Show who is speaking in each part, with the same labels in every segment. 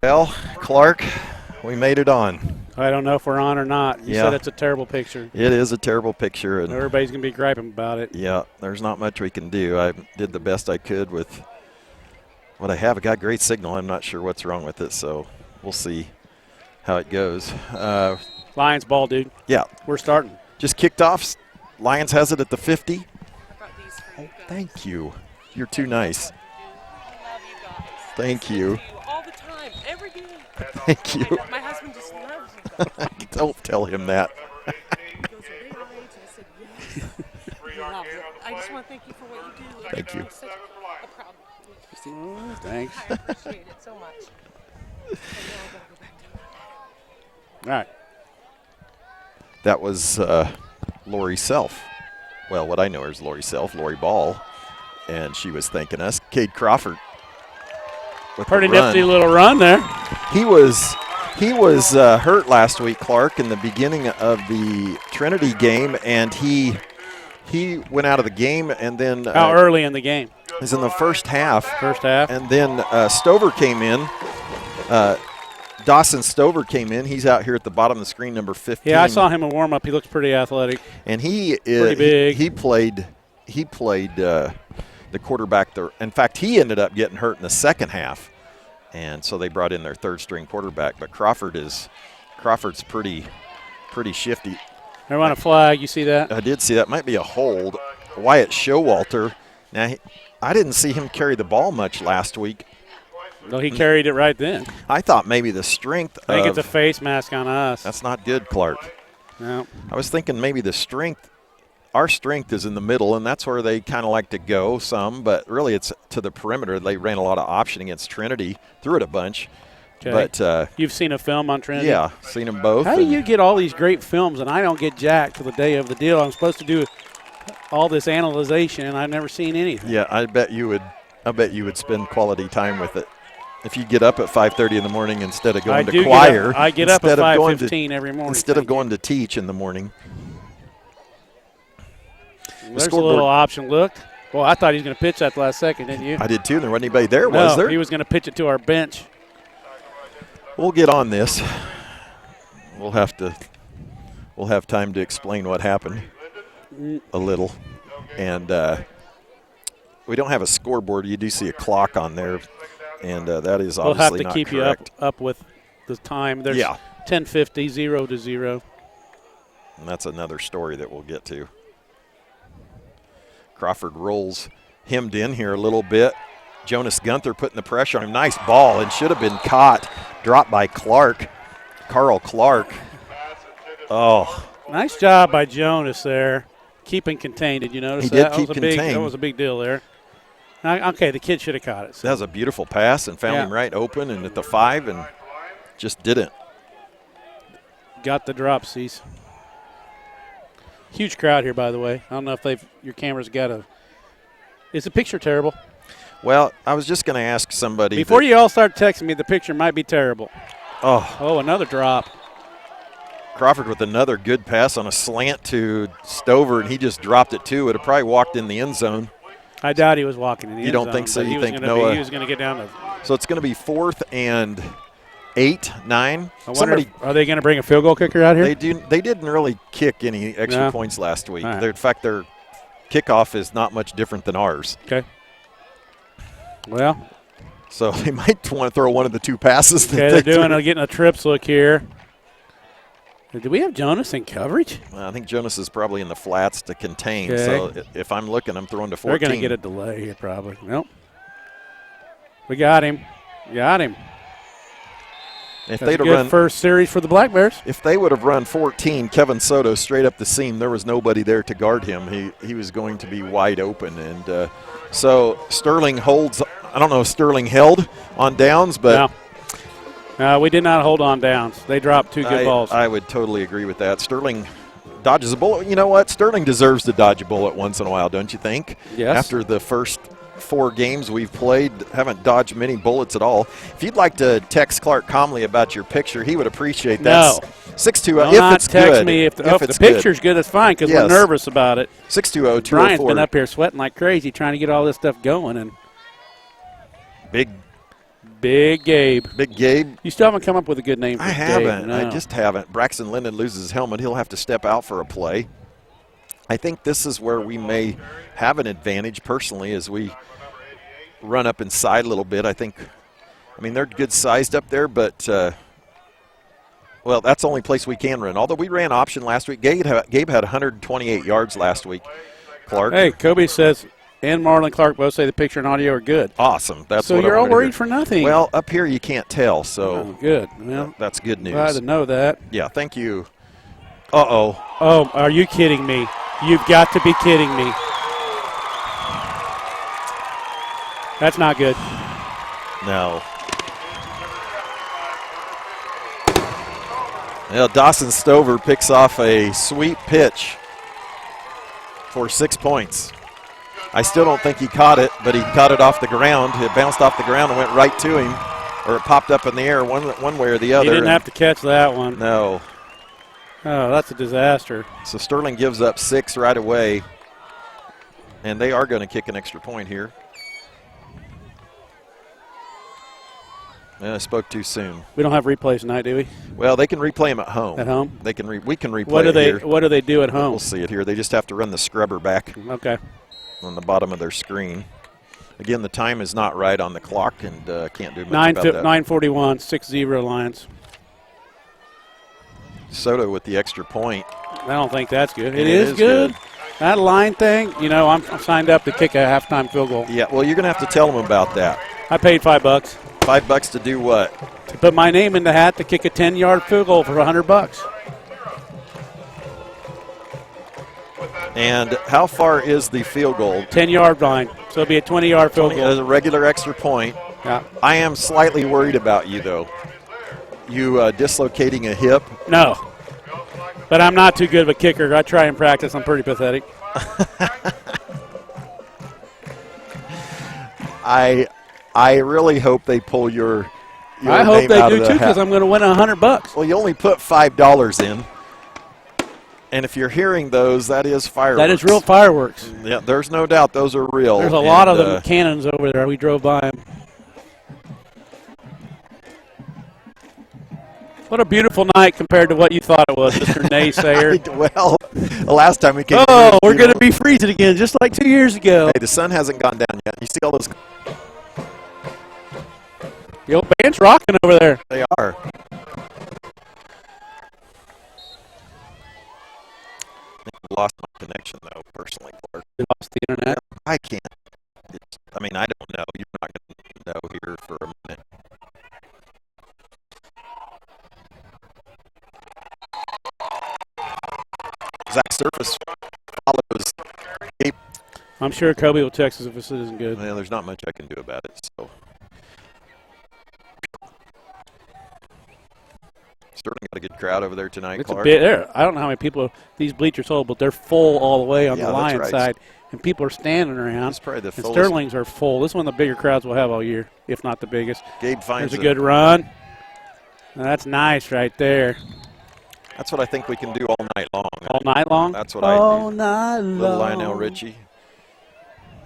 Speaker 1: Well, Clark, we made it on.
Speaker 2: I don't know if we're on or not. You said it's a terrible picture.
Speaker 1: It is a terrible picture. And
Speaker 2: everybody's going to be griping about it.
Speaker 1: Yeah, there's not much we can do. I did the best I could with what I have. I got great signal. I'm not sure what's wrong with it, so we'll see how it goes.
Speaker 2: Lions ball, dude.
Speaker 1: Yeah.
Speaker 2: We're starting.
Speaker 1: Just kicked off. Lions has it at the 50. Oh, thank you. You're too nice. Thank you.
Speaker 3: All the time, every day.
Speaker 1: Thank you.
Speaker 3: My husband just loves you guys.
Speaker 1: Don't tell him that.
Speaker 3: He goes, are they right? And I said, yes. He loves it. I just want to thank you for what you do.
Speaker 1: Thank you.
Speaker 3: It's such a proud
Speaker 2: Thanks.
Speaker 3: I appreciate it so much. And now I got to go back to
Speaker 2: All right.
Speaker 1: That was Lori Self. Well, what I know her is Lori Self, Lori Ball, and she was thanking us. Cade Crawford.
Speaker 2: Pretty nifty little run there.
Speaker 1: He was hurt last week, Clark, in the beginning of the Trinity game, and he went out of the game, and then
Speaker 2: how early in the game?
Speaker 1: It was in the first half.
Speaker 2: First half.
Speaker 1: And then Stover came in. Dawson Stover came in. He's out here at the bottom of the screen, number 15.
Speaker 2: Yeah, I saw him in warm up. He looks pretty athletic.
Speaker 1: And he
Speaker 2: pretty big.
Speaker 1: He played the quarterback there. In fact, he ended up getting hurt in the second half, and so they brought in their third-string quarterback. But Crawford's pretty shifty.
Speaker 2: They want a flag. You see that?
Speaker 1: I did see that. Might be a hold. Wyatt Showalter. Now, I didn't see him carry the ball much last week.
Speaker 2: No, he carried it right then.
Speaker 1: I thought maybe the strength.
Speaker 2: I think it's a face mask on us.
Speaker 1: That's not good, Clark.
Speaker 2: No.
Speaker 1: I was thinking maybe the strength. Our strength is in the middle, and that's where they kind of like to go some, but really it's to the perimeter. They ran a lot of option against Trinity, threw it a bunch.
Speaker 2: Okay.
Speaker 1: But
Speaker 2: you've seen a film on Trinity?
Speaker 1: Yeah, seen them both.
Speaker 2: How do you get all these great films, and I don't get jack till the day of the deal? I'm supposed to do all this analyzation, and I've never seen anything.
Speaker 1: Yeah, I bet you would spend quality time with it. If you get up at 5:30 in the morning instead of going to choir.
Speaker 2: I get up at 5:15 every morning.
Speaker 1: Instead of going to teach in the morning.
Speaker 2: There's a little option. Look. Well, I thought he was going to pitch that last second, didn't you?
Speaker 1: I did too. There wasn't anybody there, was there?
Speaker 2: He was going to pitch it to our bench.
Speaker 1: We'll get on this. We'll have time to explain what happened a little. And we don't have a scoreboard. You do see a clock on there, and that is obviously not correct.
Speaker 2: We'll have to keep you up with the time. There's 10:50, 0-0.
Speaker 1: And that's another story that we'll get to. Crawford rolls hemmed in here a little bit. Jonas Gunther putting the pressure on him. Nice ball, and should have been caught. Dropped by Carl Clark. Oh.
Speaker 2: Nice job by Jonas there. Keeping contained. Did you notice that?
Speaker 1: He did keep contained.
Speaker 2: That was a big deal there. Okay, the kid should have caught it. So.
Speaker 1: That was a beautiful pass and found him right open and at the 5 and just didn't.
Speaker 2: Got the dropsies. Huge crowd here, by the way. I don't know if your camera's got a – is the picture terrible?
Speaker 1: Well, I was just going to ask somebody.
Speaker 2: Before you all start texting me, the picture might be terrible.
Speaker 1: Oh,
Speaker 2: another drop.
Speaker 1: Crawford with another good pass on a slant to Stover, and he just dropped it too. It would have probably walked in the end zone.
Speaker 2: I doubt he was walking in the end zone.
Speaker 1: You don't think so? You think
Speaker 2: Noah? He was going to get down to –
Speaker 1: So it's going to be 4th and 8, 9.
Speaker 2: Are they going to bring a field goal kicker out here?
Speaker 1: They didn't really kick any extra points last week.
Speaker 2: Right.
Speaker 1: In fact, their kickoff is not much different than ours.
Speaker 2: Okay. Well.
Speaker 1: So they might want to throw one of the two passes.
Speaker 2: Okay, they're getting a trips look here. Do we have Jonas in coverage?
Speaker 1: I think Jonas is probably in the flats to contain. Okay. So if I'm looking, I'm throwing to 14.
Speaker 2: They're going to get a delay here probably. Nope. We got him.
Speaker 1: If
Speaker 2: That's
Speaker 1: they'd
Speaker 2: a
Speaker 1: have
Speaker 2: good first series for the Black Bears.
Speaker 1: If they would have run 14, Kevin Soto straight up the seam, there was nobody there to guard him. He was going to be wide open. And so Sterling holds – I don't know if Sterling held on downs, but
Speaker 2: no, we did not hold on downs. They dropped two good balls.
Speaker 1: I would totally agree with that. Sterling dodges a bullet. You know what? Sterling deserves to dodge a bullet once in a while, don't you think?
Speaker 2: Yes.
Speaker 1: After the first 4 games we've played, haven't dodged many bullets at all. If you'd like to text Clark Comley about your picture, he would appreciate that.
Speaker 2: No.
Speaker 1: 620 if it's good.
Speaker 2: Text me if the picture's good. It's fine because we're nervous about it.
Speaker 1: 620-204.
Speaker 2: Brian's been up here sweating like crazy trying to get all this stuff going. And
Speaker 1: big
Speaker 2: Big Gabe.
Speaker 1: Big Gabe.
Speaker 2: You still haven't come up with a good name for
Speaker 1: I
Speaker 2: Gabe.
Speaker 1: haven't.
Speaker 2: No.
Speaker 1: I just haven't. Braxton Linden loses his helmet. He'll have to step out for a play. I think this is where we may have an advantage personally as we run up inside a little bit. I mean, they're good sized up there, but, well, that's the only place we can run. Although we ran option last week. Gabe had 128 yards last week, Clark.
Speaker 2: Hey, Kobe says, and Marlon Clark both say the picture and audio are good.
Speaker 1: Awesome. That's
Speaker 2: so
Speaker 1: what
Speaker 2: you're
Speaker 1: I
Speaker 2: all
Speaker 1: wanted to
Speaker 2: worried
Speaker 1: hear.
Speaker 2: for nothing.
Speaker 1: Well, up here you can't tell, so
Speaker 2: oh, good. Well,
Speaker 1: that's good news.
Speaker 2: glad to know that.
Speaker 1: Yeah, thank you. Uh-oh.
Speaker 2: Oh, are you kidding me? You've got to be kidding me. That's not good.
Speaker 1: No. Well, Dawson Stover picks off a sweet pitch for 6 points. I still don't think he caught it, but he caught it off the ground. It bounced off the ground and went right to him, or it popped up in the air one way or the other.
Speaker 2: He didn't have to catch that one.
Speaker 1: No.
Speaker 2: Oh, that's a disaster.
Speaker 1: So Sterling gives up 6 right away, and they are going to kick an extra point here. I spoke too soon.
Speaker 2: We don't have replays tonight, do we?
Speaker 1: Well, they can replay them at home.
Speaker 2: At home?
Speaker 1: We can replay
Speaker 2: What do
Speaker 1: it
Speaker 2: they
Speaker 1: here.
Speaker 2: What do they do at home?
Speaker 1: We'll see it here. They just have to run the scrubber back
Speaker 2: Okay.
Speaker 1: on the bottom of their screen. Again, the time is not right on the clock, and can't do much about that.
Speaker 2: 9:41, 6-0 Lions.
Speaker 1: Soto with the extra point.
Speaker 2: I don't think that's good.
Speaker 1: It
Speaker 2: It is
Speaker 1: is
Speaker 2: good.
Speaker 1: good.
Speaker 2: That line thing, I'm signed up to kick a halftime field goal.
Speaker 1: Yeah, well, you're going to have to tell them about that.
Speaker 2: I paid $5
Speaker 1: $5 to do what?
Speaker 2: to put my name in the hat to kick a 10-yard field goal for $100.
Speaker 1: And how far is the field goal?
Speaker 2: 10-yard line, so it'll be a 20-yard field
Speaker 1: As
Speaker 2: goal.
Speaker 1: a regular extra point.
Speaker 2: Yeah.
Speaker 1: I am slightly worried about you, though. You dislocating a hip.
Speaker 2: No, but I'm not too good of a kicker. I try and practice. I'm pretty pathetic.
Speaker 1: I really hope they pull your
Speaker 2: I hope
Speaker 1: name
Speaker 2: they
Speaker 1: out
Speaker 2: do
Speaker 1: of the
Speaker 2: too,
Speaker 1: hat.
Speaker 2: because I'm going to win $100.
Speaker 1: Well, you only put $5 in. And if you're hearing those, that is fireworks.
Speaker 2: That is real fireworks.
Speaker 1: Yeah, there's no doubt those are real.
Speaker 2: There's a lot of them cannons over there. We drove by them. What a beautiful night compared to what you thought it was, Mr. Naysayer.
Speaker 1: Well, the last time we came
Speaker 2: Oh,
Speaker 1: here,
Speaker 2: we're going to be freezing again, just like 2 years ago.
Speaker 1: Hey, the sun hasn't gone down yet. You see all those?
Speaker 2: The old band's rocking over there.
Speaker 1: They are. I think I lost my connection, though, personally, Clark.
Speaker 2: We lost the internet.
Speaker 1: I can't. I don't know. You're not going to know here for a minute. Zach Surface follows Gabe.
Speaker 2: I'm sure Kobe will text us if this isn't good.
Speaker 1: Well, there's not much I can do about it. So Sterling got a good crowd over there tonight,
Speaker 2: It's a
Speaker 1: Clark.
Speaker 2: bit there. I don't know how many people these bleachers hold, but they're full all the way on
Speaker 1: Yeah,
Speaker 2: the
Speaker 1: that's
Speaker 2: Lions
Speaker 1: right.
Speaker 2: side, and people are standing around.
Speaker 1: It's probably the
Speaker 2: And
Speaker 1: fullest.
Speaker 2: Sterling's are full. This is one of the bigger crowds we'll have all year, if not the biggest.
Speaker 1: Gabe finds
Speaker 2: There's a good run. Now, that's nice right there.
Speaker 1: That's what I think we can do all night long.
Speaker 2: All night long?
Speaker 1: That's what I
Speaker 2: all
Speaker 1: do.
Speaker 2: night long.
Speaker 1: Little Lionel Richie.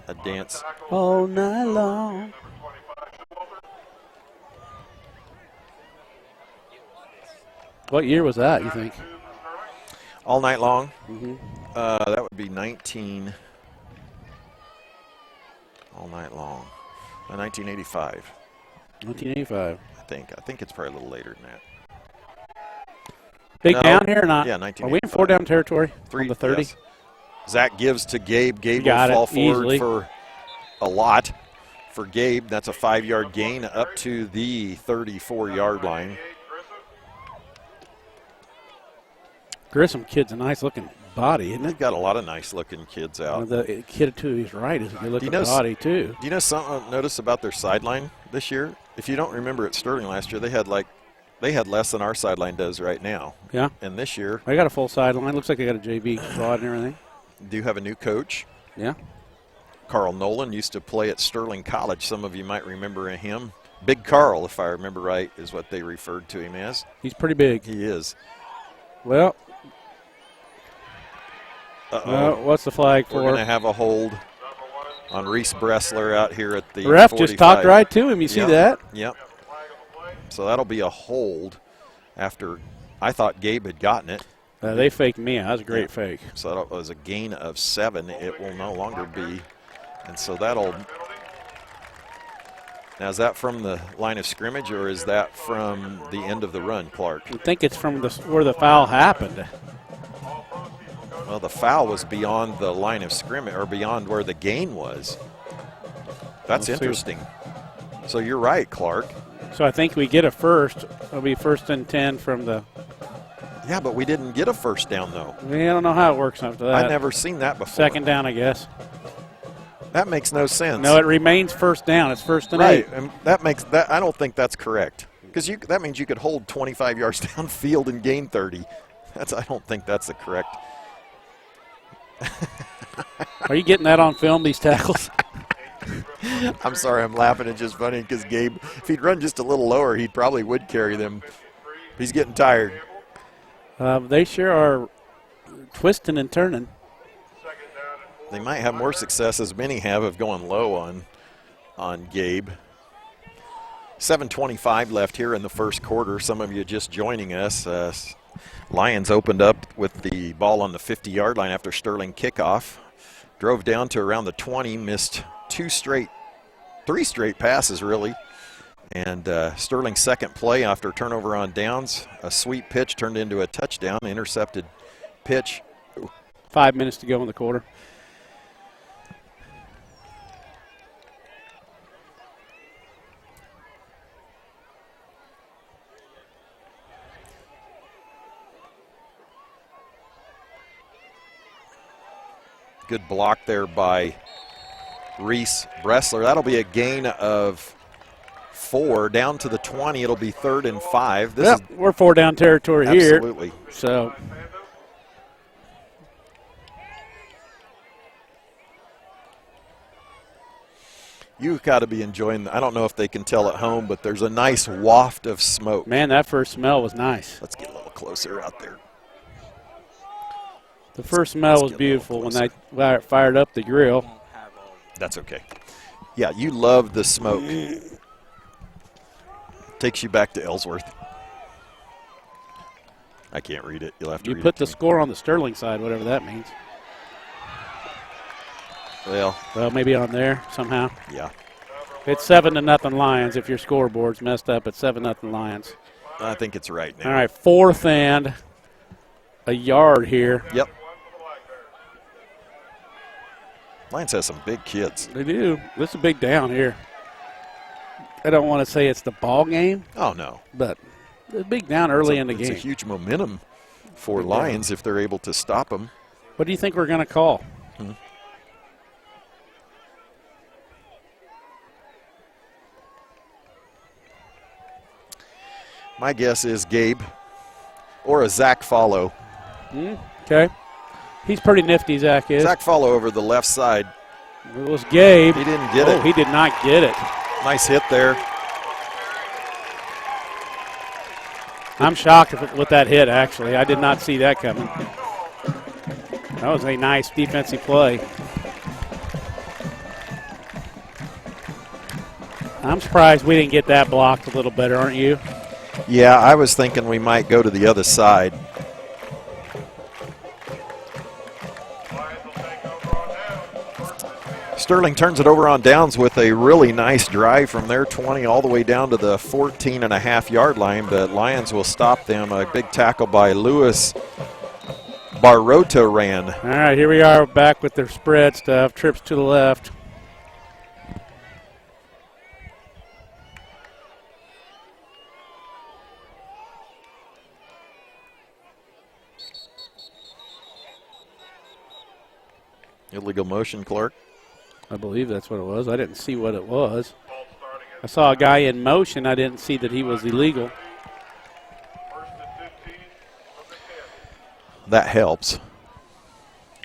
Speaker 1: A dance.
Speaker 2: All night long. What year was that, you think?
Speaker 1: All night long?
Speaker 2: Mm-hmm.
Speaker 1: That would be 19. All night long. 1985,
Speaker 2: 1985.
Speaker 1: I think it's probably a little later than that.
Speaker 2: Big
Speaker 1: No.
Speaker 2: down here or not?
Speaker 1: Yeah,
Speaker 2: Are we in
Speaker 1: 1985.
Speaker 2: 4 down territory?
Speaker 1: Three
Speaker 2: On the 30?
Speaker 1: yes. Zach gives to Gabe. Gabe
Speaker 2: Got
Speaker 1: will
Speaker 2: it,
Speaker 1: fall forward
Speaker 2: easily.
Speaker 1: for a lot. For Gabe, that's a 5-yard gain up to the 34-yard line.
Speaker 2: Grissom kid's a nice-looking body, isn't
Speaker 1: They've
Speaker 2: it?
Speaker 1: got a lot of nice-looking kids out.
Speaker 2: The kid to his right is a good-looking
Speaker 1: know-
Speaker 2: body, too.
Speaker 1: Do you know something I noticed about their sideline this year? If you don't remember at Sterling last year, they had less than our sideline does right now.
Speaker 2: Yeah.
Speaker 1: And this year,
Speaker 2: They got a full sideline. Looks like they got a JV squad and everything.
Speaker 1: do have a new coach.
Speaker 2: Yeah.
Speaker 1: Carl Nolan used to play at Sterling College. Some of you might remember him. Big Carl, if I remember right, is what they referred to him as.
Speaker 2: He's pretty big.
Speaker 1: He is.
Speaker 2: Well,
Speaker 1: Uh-oh.
Speaker 2: what's the flag
Speaker 1: We're going
Speaker 2: for?
Speaker 1: to have a hold on Reese Bressler out here at the
Speaker 2: Ref
Speaker 1: 45.
Speaker 2: just talked right to him. You see that?
Speaker 1: Yep. So that'll be a hold after I thought Gabe had gotten it.
Speaker 2: They faked me. That was a great fake.
Speaker 1: So that was a gain of 7. It will no longer be. And so that'll. Now, is that from the line of scrimmage or is that from the end of the run, Clark?
Speaker 2: I think it's from where the foul happened.
Speaker 1: Well, the foul was beyond the line of scrimmage or beyond where the gain was. That's interesting. So you're right, Clark.
Speaker 2: So I think we get a first. It'll be 1st and 10 from the.
Speaker 1: Yeah, but we didn't get a first down, though.
Speaker 2: I don't know how it works after that.
Speaker 1: I've never seen that before.
Speaker 2: 2nd down, I guess.
Speaker 1: That makes no sense.
Speaker 2: No, it remains 1st down. It's 1st and 8.
Speaker 1: Right, and that makes that. I don't think that's correct because that means you could hold 25 yards downfield and gain 30. I don't think that's the correct.
Speaker 2: Are you getting that on film? These tackles.
Speaker 1: I'm sorry, I'm laughing. It's just funny because Gabe, if he'd run just a little lower, he probably would carry them. He's getting tired.
Speaker 2: They sure are twisting and turning.
Speaker 1: They might have more success, as many have, of going low on Gabe. 7:25 left here in the first quarter. Some of you just joining us. Lyons opened up with the ball on the 50-yard line after Sterling kickoff. Drove down to around the 20, missed 3 straight passes, really. And Sterling's second play after turnover on downs, a sweep pitch turned into a touchdown, intercepted pitch.
Speaker 2: 5 minutes to go in the quarter.
Speaker 1: Good block there by Reese Bressler. That'll be a gain of 4 down to the 20. It'll be 3rd and 5.
Speaker 2: We're 4 down territory here.
Speaker 1: Absolutely.
Speaker 2: So
Speaker 1: you've got to be enjoying. I don't know if they can tell at home, but there's a nice waft of smoke.
Speaker 2: Man, that first smell was nice.
Speaker 1: Let's get a little closer out there.
Speaker 2: The first smell was beautiful when they fired up the grill.
Speaker 1: That's okay. Yeah, you love the smoke. Takes you back to Ellsworth. I can't read it. You'll have to read it.
Speaker 2: You put the score on the Sterling side, whatever that means.
Speaker 1: Well,
Speaker 2: maybe on there somehow.
Speaker 1: Yeah.
Speaker 2: It's 7-0 Lions if your scoreboard's messed up. It's 7-0 Lions.
Speaker 1: I think it's right now.
Speaker 2: All right, 4th and a yard here.
Speaker 1: Yep. Lions has some big kids.
Speaker 2: They do. This is a big down here. I don't want to say it's the ball game.
Speaker 1: Oh, no.
Speaker 2: But a big down early in the game.
Speaker 1: It's a huge momentum for Lions if they're able to stop them.
Speaker 2: What do you think we're going to call?
Speaker 1: My guess is Gabe or a Zach Follow.
Speaker 2: Okay. He's pretty nifty, Zach is.
Speaker 1: Zach Follow over the left side.
Speaker 2: It was Gabe.
Speaker 1: He didn't get it.
Speaker 2: He did not get it.
Speaker 1: Nice hit there.
Speaker 2: I'm shocked with that hit, actually. I did not see that coming. That was a nice defensive play. I'm surprised we didn't get that blocked a little better, aren't you?
Speaker 1: Yeah, I was thinking we might go to the other side. Sterling turns it over on downs with a really nice drive from their 20 all the way down to the 14.5-yard line, but Lyons will stop them. A big tackle by Lewis Barroto ran.
Speaker 2: All right, here we are back with their spread stuff. Trips to the left.
Speaker 1: Illegal motion, Clark.
Speaker 2: I believe that's what it was. I didn't see what it was. I saw a guy in motion. I didn't see that he was illegal.
Speaker 1: That helps.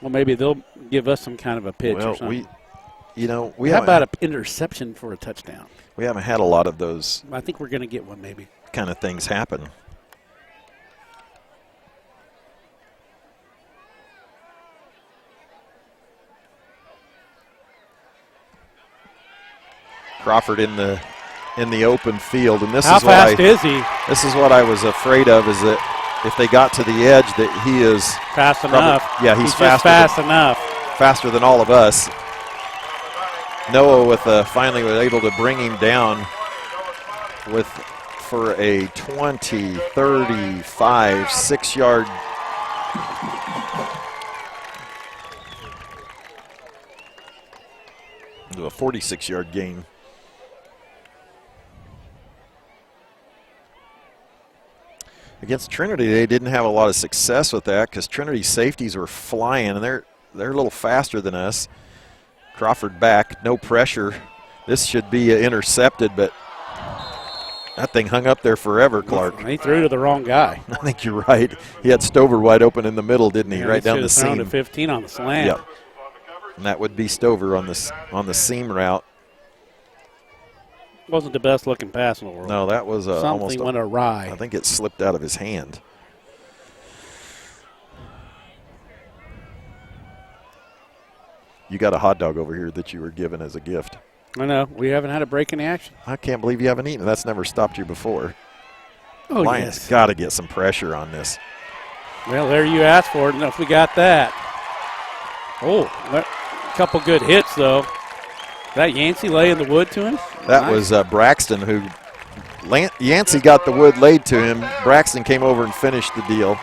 Speaker 2: Well, maybe they'll give us some kind of a pitch or something.
Speaker 1: How
Speaker 2: about an interception for a touchdown?
Speaker 1: We haven't had a lot of those.
Speaker 2: I think we're going to get one maybe.
Speaker 1: Kind of things happen. Crawford in the open field, and
Speaker 2: How fast is he?
Speaker 1: This is what I was afraid of, is that if they got to the edge, that he is
Speaker 2: fast enough.
Speaker 1: Yeah, he's
Speaker 2: just fast enough.
Speaker 1: Faster than all of us. Noah finally was able to bring him down for a 20, 35, 6-yard. A 46-yard gain. Against Trinity, they didn't have a lot of success with that because Trinity's safeties were flying, and they're a little faster than us. Crawford back, no pressure. This should be intercepted, but that thing hung up there forever, Clark.
Speaker 2: He threw to the wrong guy.
Speaker 1: I think you're right. He had Stover wide open in the middle, didn't he?
Speaker 2: Yeah,
Speaker 1: right down the seam.
Speaker 2: Thrown to 15 on the slant.
Speaker 1: Yeah. And that would be Stover on the seam route.
Speaker 2: Wasn't the best looking pass in the world.
Speaker 1: No, that was
Speaker 2: something went awry.
Speaker 1: I think it slipped out of his hand. You got a hot dog over here that you were given as a gift.
Speaker 2: I know. We haven't had a break in the action.
Speaker 1: I can't believe you haven't eaten. That's never stopped you before.
Speaker 2: Oh,
Speaker 1: Lyons
Speaker 2: yes.
Speaker 1: got to get some pressure on this.
Speaker 2: Well, there you asked for it, and if we got that. Oh, a couple good hits, though. That Yancey lay in the wood to him?
Speaker 1: That
Speaker 2: Nice.
Speaker 1: was Braxton who Yancey got the wood laid to him. Braxton came over and finished the deal.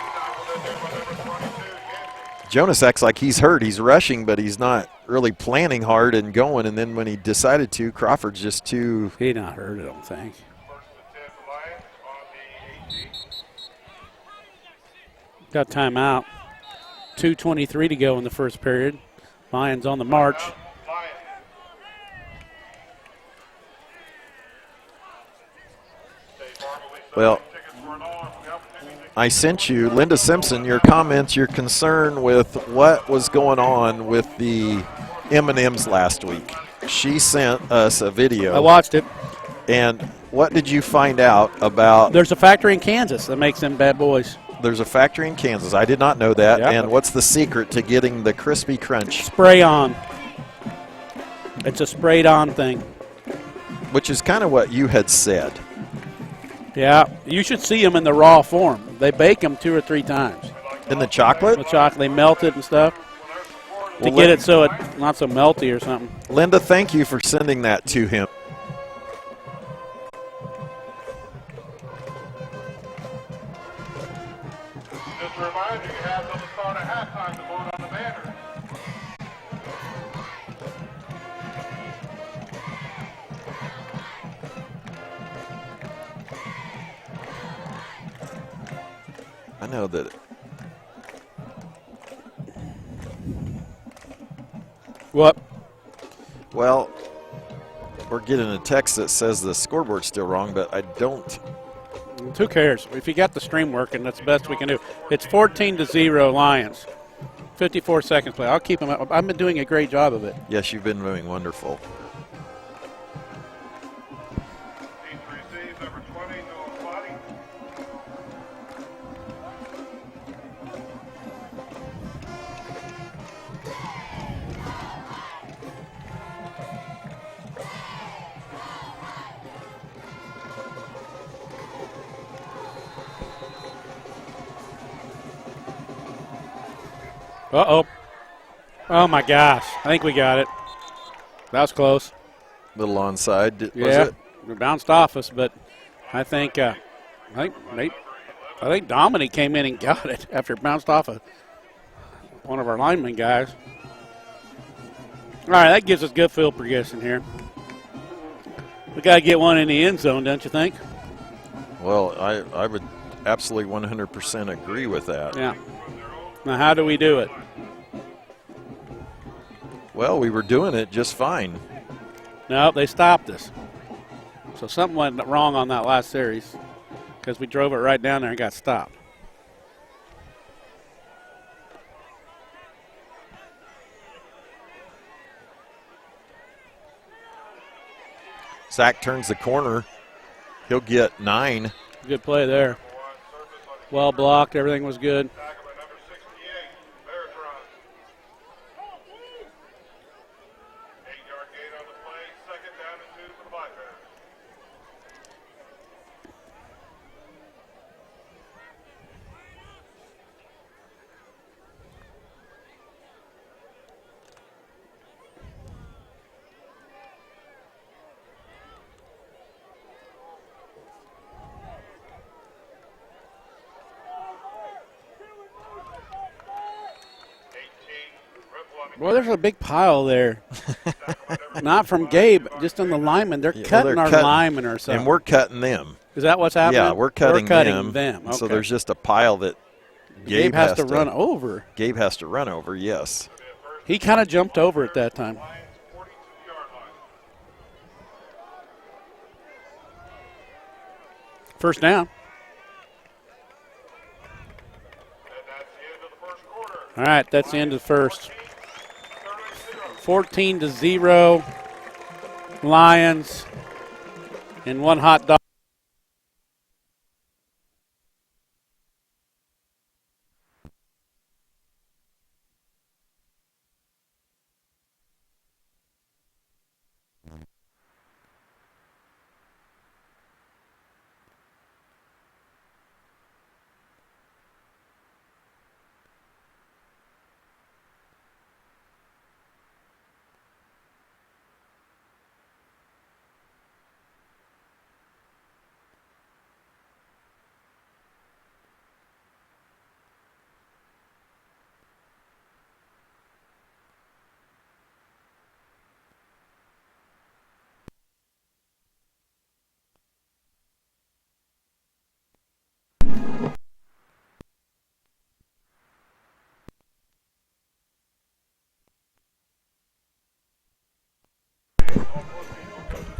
Speaker 1: Jonas acts like he's hurt. He's rushing, but he's not really planning hard and going. And then when he decided to, Crawford's just too.
Speaker 2: He's not hurt, I don't think. Got timeout. 2:23 to go in the first period. Lions on the march.
Speaker 1: Well, I sent you, Linda Simpson, your comments, your concern with what was going on with the M&Ms last week. She sent us a video.
Speaker 2: I watched it.
Speaker 1: And what did you find out about?
Speaker 2: There's a factory in Kansas that makes them bad boys.
Speaker 1: There's a factory in Kansas. I did not know that.
Speaker 2: Yep.
Speaker 1: And what's the secret to getting the crispy crunch?
Speaker 2: Spray on. It's a sprayed on thing.
Speaker 1: Which is kind of what you had said.
Speaker 2: Yeah, you should see them in the raw form. They bake them 2 or 3 times.
Speaker 1: In the chocolate?
Speaker 2: The chocolate, they melt it and stuff to get it so it's not so melty or something.
Speaker 1: Linda, thank you for sending that to him.
Speaker 4: Just a reminder, you have till the start of halftime to vote on the banner.
Speaker 1: I know that.
Speaker 2: What?
Speaker 1: Well, we're getting a text that says the scoreboard's still wrong, but I don't.
Speaker 2: Who cares? If you got the stream working, that's the best we can do. It's 14-0 Lions. 54 seconds play. I'll keep them up. I've been doing a great job of it.
Speaker 1: Yes, you've been doing wonderful.
Speaker 4: Team to receive, number 20, Noah Plotty.
Speaker 2: Uh-oh. Oh, my gosh. I think we got it. That was close.
Speaker 1: Little onside, was
Speaker 2: Yeah,
Speaker 1: it?
Speaker 2: we bounced off us, but I think Dominic came in and got it after it bounced off of one of our lineman guys. All right, that gives us good field position here. We got to get one in the end zone, don't you think?
Speaker 1: Well, I would absolutely 100% agree with that.
Speaker 2: Yeah. Now, how do we do it?
Speaker 1: Well, we were doing it just fine.
Speaker 2: No, they stopped us. So something went wrong on that last series because we drove it right down there and got stopped.
Speaker 1: Zach turns the corner. He'll get 9.
Speaker 2: Good play there. Well blocked. Everything was good.
Speaker 4: Tackle by number 68, Veritron. 8-yard gain on the play, second down and 2 for the
Speaker 2: Well, there's a big pile there. Not from Gabe, just on the linemen. They're cutting our linemen or something.
Speaker 1: And we're cutting them.
Speaker 2: Is that what's happening?
Speaker 1: Yeah, we're cutting them.
Speaker 2: Okay.
Speaker 1: So there's just a pile that
Speaker 2: Gabe has to run over.
Speaker 1: Gabe has to run over, yes.
Speaker 2: He kind of jumped over at that time. First down. All right, that's the end of the first. 14-0, Lions, and one hot dog.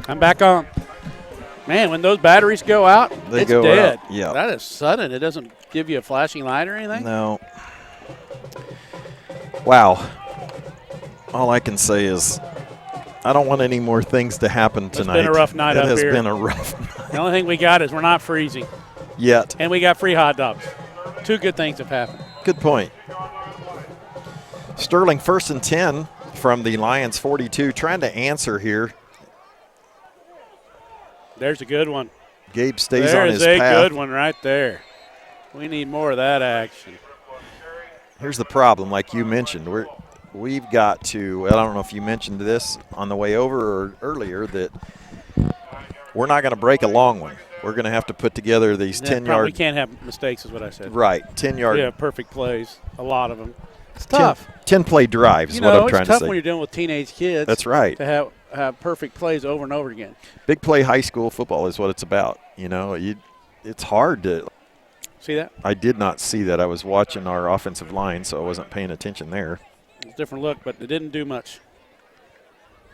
Speaker 2: I'm back on. Man, when those batteries go out, it's dead.
Speaker 1: Yeah.
Speaker 2: That is sudden. It doesn't give you a flashing light or anything?
Speaker 1: No. Wow. All I can say is I don't want any more things to happen tonight.
Speaker 2: It's been a rough night up here.
Speaker 1: It has been a rough night.
Speaker 2: The only thing we got is we're not freezing.
Speaker 1: Yet.
Speaker 2: And we got free hot dogs. Two good things have happened.
Speaker 1: Good point. Sterling 1st and 10 from the Lions 42, trying to answer here.
Speaker 2: There's a good one.
Speaker 1: Gabe stays on his path.
Speaker 2: There's a good one right there. We need more of that action.
Speaker 1: Here's the problem, like you mentioned. We've got to, I don't know if you mentioned this on the way over or earlier, that we're not going to break a long one. We're going to have to put together these 10-yard.
Speaker 2: We can't have mistakes is what I said.
Speaker 1: Right, 10-yard.
Speaker 2: Yeah, perfect plays, a lot of them. It's tough.
Speaker 1: 10-play drives is what I'm trying to say.
Speaker 2: It's tough when you're dealing with teenage kids.
Speaker 1: That's right.
Speaker 2: To have perfect plays over and over again.
Speaker 1: Big play high school football is what it's about. You know, it's hard to.
Speaker 2: See that?
Speaker 1: I did not see that. I was watching our offensive line, so I wasn't paying attention there.
Speaker 2: It's a different look, but it didn't do much.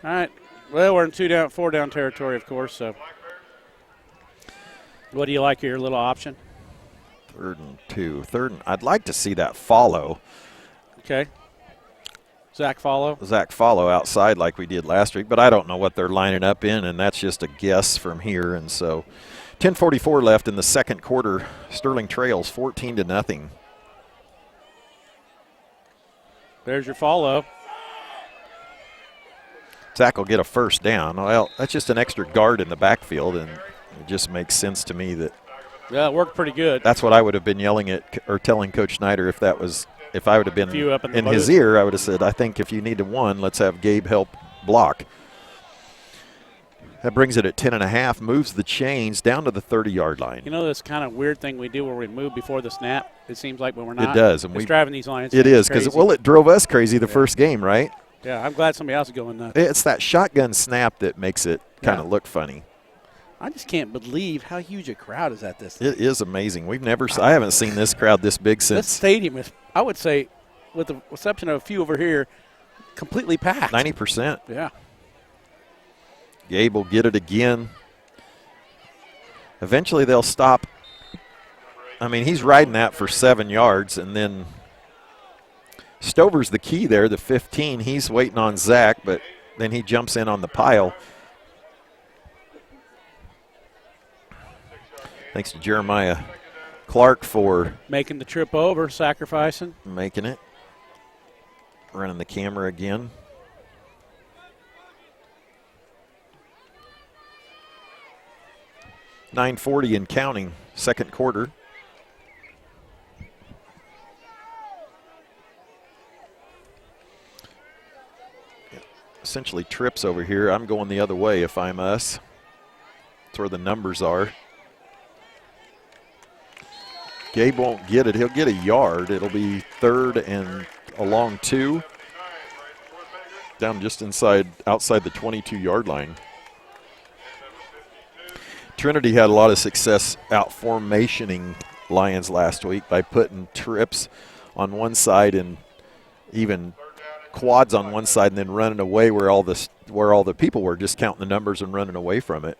Speaker 2: All right. Well, we're in 4 down territory, of course, so. What do you like your little option?
Speaker 1: 3rd and 2. I'd like to see that follow.
Speaker 2: Okay. Zach
Speaker 1: follow outside like we did last week, but I don't know what they're lining up in, and that's just a guess from here. And so 10:44 left in the second quarter. Sterling trails 14-0.
Speaker 2: There's your follow.
Speaker 1: Zach will get a first down. Well, that's just an extra guard in the backfield, and it just makes sense to me that.
Speaker 2: Yeah, it worked pretty good.
Speaker 1: That's what I would have been yelling at or telling Coach Snyder if I would have been in his ear. I would have said, I think if you needed one, let's have Gabe help block. That brings it at 10.5, moves the chains down to the 30-yard line.
Speaker 2: You know this kind of weird thing we do where we move before the snap? It seems like when we're not.
Speaker 1: It does. And
Speaker 2: it's driving these Lions.
Speaker 1: It is, because, it drove us crazy the first game, right?
Speaker 2: Yeah, I'm glad somebody else is going nuts.
Speaker 1: It's that shotgun snap that makes it kind of look funny.
Speaker 2: I just can't believe how huge a crowd is at this.
Speaker 1: It is amazing. I haven't seen this crowd this big since.
Speaker 2: This stadium is, I would say, with the exception of a few over here, completely packed.
Speaker 1: 90%.
Speaker 2: Yeah.
Speaker 1: Gabe will get it again. Eventually they'll stop. I mean, he's riding that for 7 yards, and then Stover's the key there, the 15. He's waiting on Zach, but then he jumps in on the pile. Thanks to Jeremiah Clark for
Speaker 2: making the trip over, sacrificing.
Speaker 1: Making it. Running the camera again. .940 and counting, second quarter. Essentially trips over here. I'm going the other way if I'm us. That's where the numbers are. Gabe won't get it. He'll get a yard. It'll be 3rd and a long 2. down just outside the 22-yard line. Trinity had a lot of success out formationing Lyons last week by putting trips on one side and even quads on one side and then running away where all the people were, just counting the numbers and running away from it.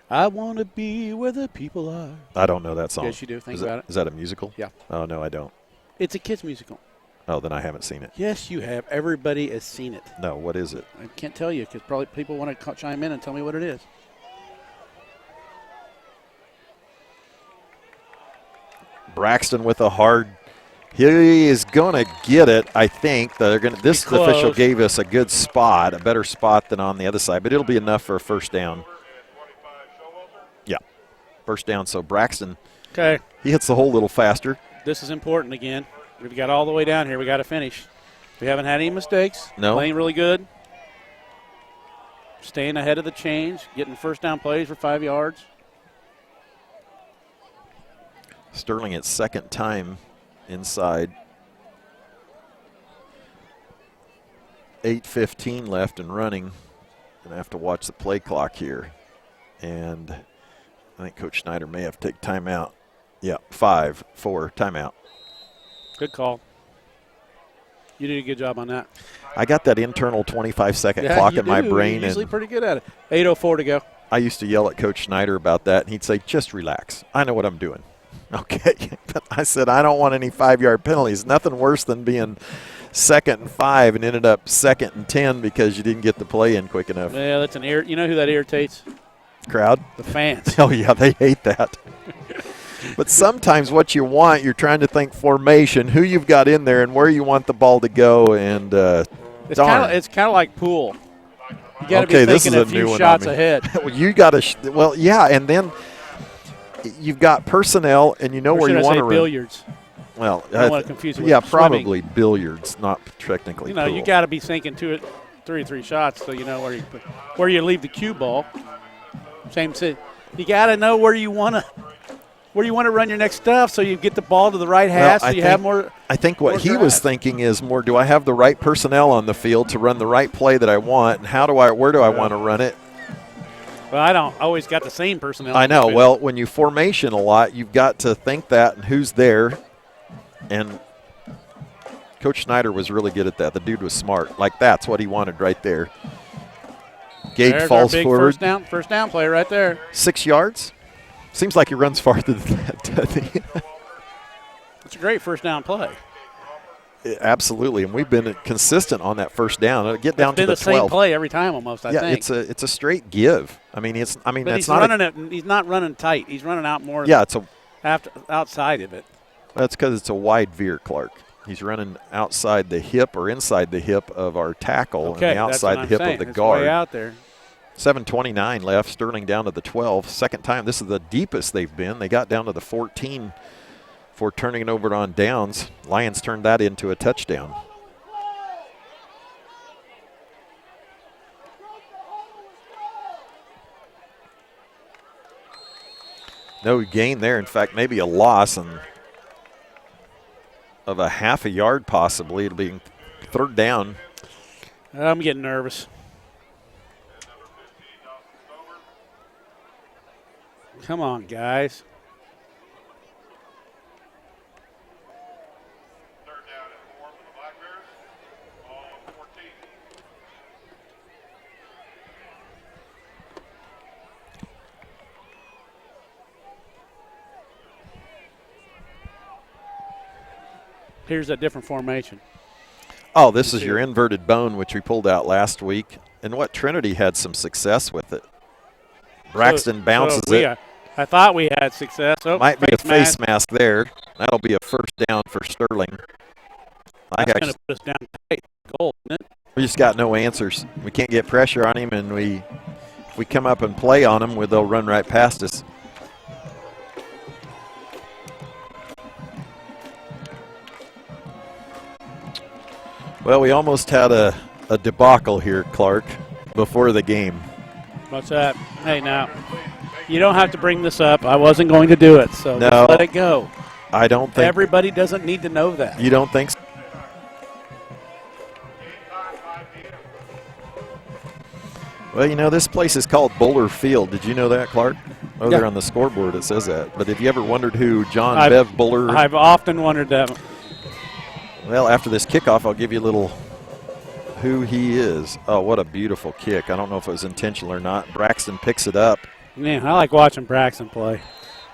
Speaker 2: I want to be where the people are.
Speaker 1: I don't know that song.
Speaker 2: Yes, you do. Think about it.
Speaker 1: Is that a musical?
Speaker 2: Yeah.
Speaker 1: Oh, no, I don't.
Speaker 2: It's a kids' musical.
Speaker 1: Oh, then I haven't seen it.
Speaker 2: Yes, you have. Everybody has seen it.
Speaker 1: No, what is it?
Speaker 2: I can't tell you because probably people want to chime in and tell me what it is.
Speaker 1: Braxton with a hard. He is going to get it, I think. This official gave us a good spot, a better spot than on the other side, but it'll be enough for a first down. Yeah, first down. So Braxton,
Speaker 2: okay,
Speaker 1: he hits the hole a little faster.
Speaker 2: This is important again. We've got all the way down here. We got to finish. We haven't had any mistakes.
Speaker 1: No.
Speaker 2: Playing really good. Staying ahead of the change, getting first down plays for 5 yards.
Speaker 1: Sterling its second time inside. 8:15 left and running. Gonna have to watch the play clock here. And I think Coach Schneider may have to take timeout. Yeah, 5-4 timeout.
Speaker 2: Good call. You did a good job on that.
Speaker 1: I got that internal 25-second clock in my brain.
Speaker 2: You're usually pretty good at it. 8:04 to go.
Speaker 1: I used to yell at Coach Schneider about that, and he'd say, just relax. I know what I'm doing. Okay. But I said, I don't want any 5-yard penalties. Nothing worse than being 2nd and 5 and ended up 2nd and 10 because you didn't get the play in quick enough.
Speaker 2: Yeah, that's you know who that irritates?
Speaker 1: Crowd?
Speaker 2: The fans.
Speaker 1: Oh, yeah, they hate that. But sometimes what you want, you're trying to think formation, who you've got in there, and where you want the ball to go. And
Speaker 2: it's kind of like pool. You got to be thinking a few shots ahead.
Speaker 1: Well, you got to. Well, yeah, and then you've got personnel, and you know where you want to run.
Speaker 2: Billiards.
Speaker 1: Well,
Speaker 2: I don't want to confuse it with swimming.
Speaker 1: Probably billiards, not technically.
Speaker 2: You know,
Speaker 1: pool.
Speaker 2: you got to be thinking three shots, so you know where you leave the cue ball. Same thing. You got to know where you want to run your next stuff, so you get the ball to the right half, so you have more.
Speaker 1: I think what he was thinking is more: do I have the right personnel on the field to run the right play that I want, and where do I want to run it?
Speaker 2: Well, I don't always got the same personnel.
Speaker 1: I know. Well, when you formation a lot, you've got to think that and who's there. And Coach Schneider was really good at that. The dude was smart. Like, that's what he wanted right there. Gage falls forward.
Speaker 2: First down play right there.
Speaker 1: 6 yards. Seems like he runs farther than that, doesn't he?
Speaker 2: It's a great first down play.
Speaker 1: Absolutely, and we've been consistent on that first down. It'll get down to the 12.
Speaker 2: It's been the same play every time almost, I think.
Speaker 1: Yeah, it's a straight give. But
Speaker 2: he's not running tight. He's running out more.
Speaker 1: Yeah,
Speaker 2: outside of it.
Speaker 1: That's because it's a wide veer, Clark. He's running outside the hip or inside the hip of our tackle and the outside the hip of the guard.
Speaker 2: Way out there.
Speaker 1: 7:29 left. Sterling down to the 12. Second time. This is the deepest they've been. They got down to the 14 for turning it over on downs. Lyons turned that into a touchdown. No gain there. In fact, maybe a loss of a half a yard possibly. It'll be third down.
Speaker 2: I'm getting nervous. Come on, guys.
Speaker 4: Third down and 4 for the Black Bears. Ball on 14.
Speaker 2: Here's a different formation.
Speaker 1: Oh, this is your inverted bone, which we pulled out last week. And what Trinity had some success with it. Braxton bounces it.
Speaker 2: I thought we had success. Oh,
Speaker 1: might be a face mask there. That'll be a first down for Sterling.
Speaker 2: That's going to put us down tight. Goal, isn't it?
Speaker 1: We just got no answers. We can't get pressure on him, and if we come up and play on him, they'll run right past us. Well, we almost had a debacle here, Clark, before the game.
Speaker 2: What's that? Hey, now, you don't have to bring this up. I wasn't going to do it, so just let it go.
Speaker 1: I don't think.
Speaker 2: Everybody doesn't need to know that.
Speaker 1: You don't think so? Well, you know, this place is called Bowler Field. Did you know that, Clark? Oh,
Speaker 2: Yeah.
Speaker 1: there on the scoreboard it says that. But have you ever wondered who John
Speaker 2: I've-
Speaker 1: Bev Bowler?
Speaker 2: I've often wondered that.
Speaker 1: Well, after this kickoff, I'll give you a little who he is. Oh, what a beautiful kick. I don't know if it was intentional or not. Braxton picks it up.
Speaker 2: Man, I like watching Braxton play.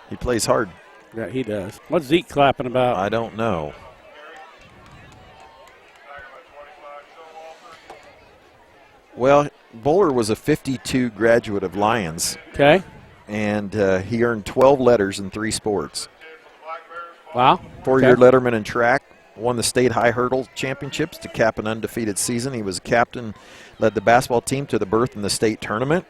Speaker 1: He plays hard.
Speaker 2: Yeah, he does. What's Zeke clapping about?
Speaker 1: I don't know. Well, Bowler was a 52 graduate of Lyons,
Speaker 2: Okay.
Speaker 1: and he earned 12 letters in 3 sports.
Speaker 2: Wow.
Speaker 1: Four-year
Speaker 2: Okay.
Speaker 1: letterman in track, won the state high hurdle championships to cap an undefeated season. He was a captain, led the basketball team to the berth in the state tournament.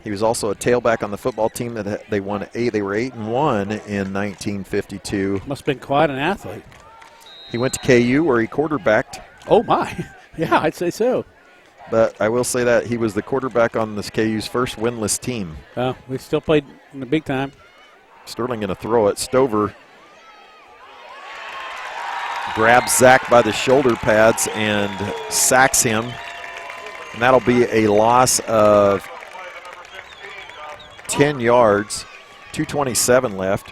Speaker 1: He was also a tailback on the football team that they won 8. They were 8-1 in 1952.
Speaker 2: Must have been quite an athlete.
Speaker 1: He went to KU where he quarterbacked.
Speaker 2: Oh, my. Yeah, I'd say so.
Speaker 1: But I will say that he was the quarterback on this KU's first winless team.
Speaker 2: We still played in the big time.
Speaker 1: Sterling going to throw it. Stover grabs Zach by the shoulder pads and sacks him. And that'll be a loss of 10 yards, 2:27 left.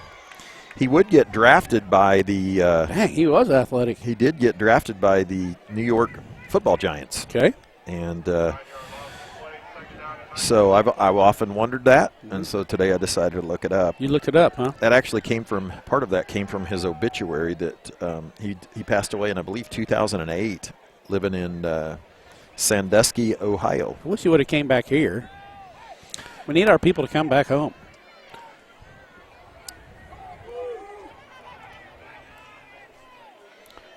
Speaker 1: He would get drafted by the
Speaker 2: Dang, he was athletic.
Speaker 1: he did get drafted by the New York Football Giants.
Speaker 2: Okay.
Speaker 1: And so I've often wondered that, and so today I decided to look it up.
Speaker 2: You looked it up, huh?
Speaker 1: That actually came from, part of that came from his obituary that he passed away in, I believe, 2008, living in Sandusky, Ohio.
Speaker 2: I wish he would have came back here. We need our people to come back home.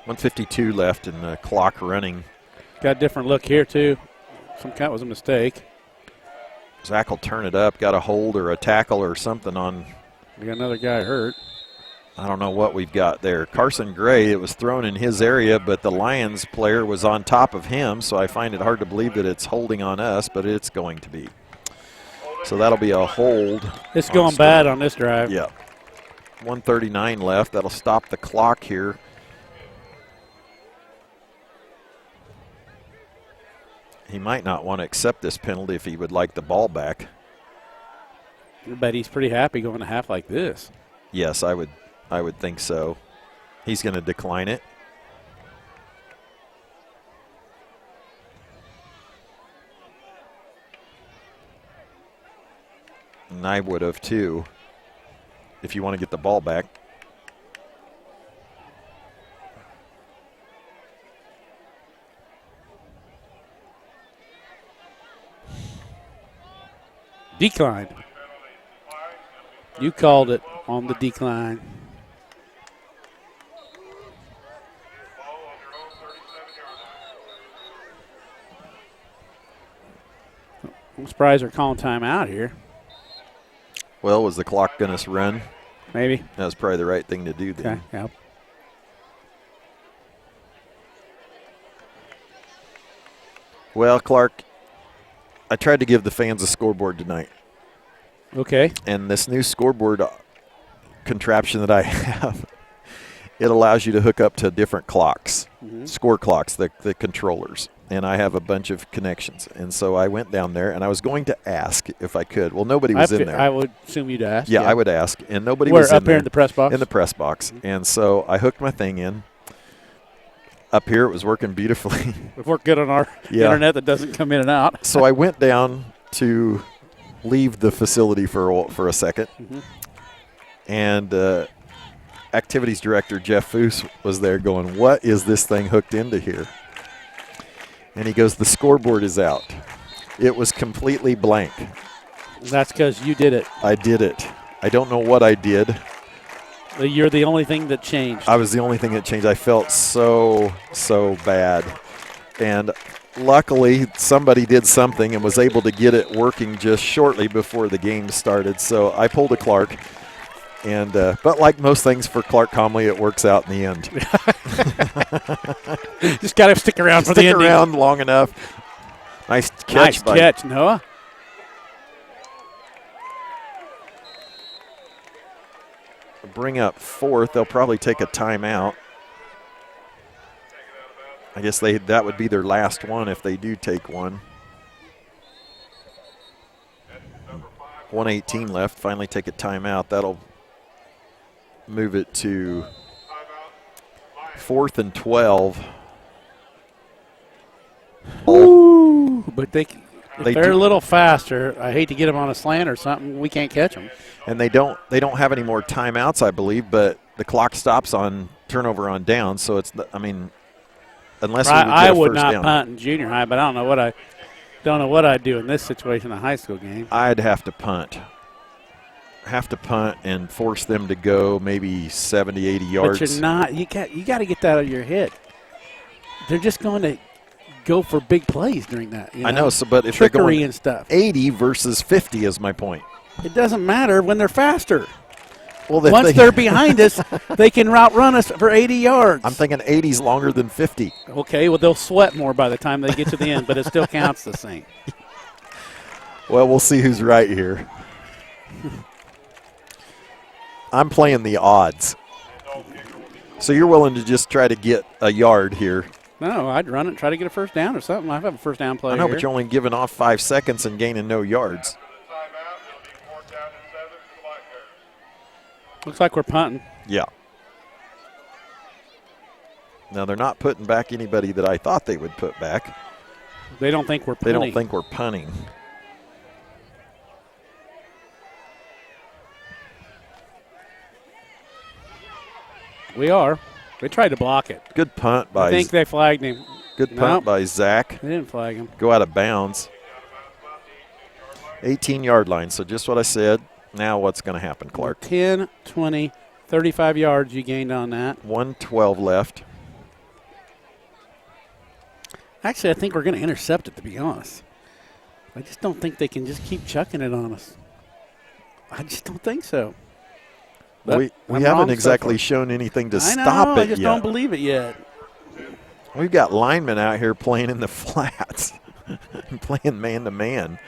Speaker 1: .152 left and the clock running.
Speaker 2: Got a different look here, too. Some kind was a mistake.
Speaker 1: Zach will turn it up, got a hold or a tackle or something on,
Speaker 2: We got another guy hurt.
Speaker 1: I don't know what we've got there. Carson Gray, it was thrown in his area, but the Lions player was on top of him, so I find it hard to believe that it's holding on us, but it's going to be. So that'll be a hold.
Speaker 2: It's going bad on this drive.
Speaker 1: Yeah. 1:39 left. That'll stop the clock here. He might not want to accept this penalty if he would like the ball back.
Speaker 2: I bet he's pretty happy going to half like this.
Speaker 1: Yes, I would think so. He's going to decline it. And I would have too, if you want to get the ball back.
Speaker 2: Decline. You called it on the decline. I'm surprised they're calling timeout here.
Speaker 1: Well, was the clock going to run?
Speaker 2: Maybe.
Speaker 1: That was probably the right thing to do then.
Speaker 2: Okay. Yeah.
Speaker 1: Well, Clark, I tried to give the fans a scoreboard tonight.
Speaker 2: Okay.
Speaker 1: And this new scoreboard contraption that I have, it allows you to hook up to different clocks, score clocks, the controllers. And I have a bunch of connections. And so I went down there, and I was going to ask if I could. Well, nobody was in there.
Speaker 2: I would assume you'd ask.
Speaker 1: Yeah, I would ask. And nobody
Speaker 2: Where,
Speaker 1: was in
Speaker 2: up
Speaker 1: there.
Speaker 2: here in the press box?
Speaker 1: In the press box. And so I hooked my thing in. Up here, it was working beautifully.
Speaker 2: We've worked good on our internet that doesn't come in and out.
Speaker 1: So I went down to leave the facility for a second. And activities director Jeff Foose was there going, "What is this thing hooked into here?" And he goes, "The scoreboard is out." It was completely blank.
Speaker 2: That's because you did it.
Speaker 1: I did it. I don't know what I did.
Speaker 2: You're the only thing that changed.
Speaker 1: I was the only thing that changed. I felt so bad. And luckily, somebody did something and was able to get it working just shortly before the game started. So I pulled a Clark. And but like most things for Clark Comley, it works out in the end.
Speaker 2: Just got to stick around for the ending.
Speaker 1: Stick around long enough. Nice catch.
Speaker 2: Nice catch, Noah.
Speaker 1: Bring up fourth. They'll probably take a timeout. I guess that would be their last one if they do take one. 1:18 left. Finally take a timeout. That'll move it to 4th and 12.
Speaker 2: Ooh, but they're
Speaker 1: do-
Speaker 2: a little faster. I hate to get them on a slant or something. We can't catch them.
Speaker 1: And they don't have any more timeouts, I believe, but the clock stops on turnover on down. So it's, unless we would get
Speaker 2: I
Speaker 1: a
Speaker 2: would
Speaker 1: first
Speaker 2: not
Speaker 1: down.
Speaker 2: punt in junior high, but I don't know what I'd do in this situation, a high school game.
Speaker 1: I'd have to punt. And force them to go maybe 70, 80 yards.
Speaker 2: But you're not. You got to get that out of your head. They're just going to go for big plays during that.
Speaker 1: I know. So, but if they're
Speaker 2: trickery
Speaker 1: going
Speaker 2: and stuff,
Speaker 1: 80 versus 50 is my point.
Speaker 2: it doesn't matter when they're faster.
Speaker 1: Well,
Speaker 2: Once they're behind us, they can outrun us for 80 yards.
Speaker 1: I'm thinking 80's longer than 50.
Speaker 2: Okay, well, they'll sweat more by the time they get to the end, but it still counts the same.
Speaker 1: Well, we'll see who's right here. I'm playing the odds. So you're willing to just try to get a yard here.
Speaker 2: No, I'd run it, try to get a first down or something. I have a first down play
Speaker 1: I know,
Speaker 2: here.
Speaker 1: but you're only giving off 5 seconds and gaining no yards.
Speaker 2: Looks like we're punting.
Speaker 1: Yeah. Now, they're not putting back anybody that I thought they would put back.
Speaker 2: They don't think we're
Speaker 1: They
Speaker 2: punting.
Speaker 1: don't think we're punting.
Speaker 2: We are. They tried to block it.
Speaker 1: Good punt
Speaker 2: I think they flagged him.
Speaker 1: Good punt
Speaker 2: Nope.
Speaker 1: by Zach.
Speaker 2: They didn't flag him.
Speaker 1: Go out of bounds. 18-yard line. So just what I said. Now what's going to happen, Clark?
Speaker 2: 10, 20, 35 yards you gained on that.
Speaker 1: 1:12 left.
Speaker 2: Actually, I think we're going to intercept it, to be honest. I just don't think they can just keep chucking it on us. I just don't think so. But
Speaker 1: We
Speaker 2: I'm
Speaker 1: haven't
Speaker 2: wrong so
Speaker 1: exactly
Speaker 2: far.
Speaker 1: shown anything to
Speaker 2: I know,
Speaker 1: stop
Speaker 2: I
Speaker 1: it
Speaker 2: just
Speaker 1: yet.
Speaker 2: don't believe it yet.
Speaker 1: We've got linemen out here playing in the flats, playing man-to-man.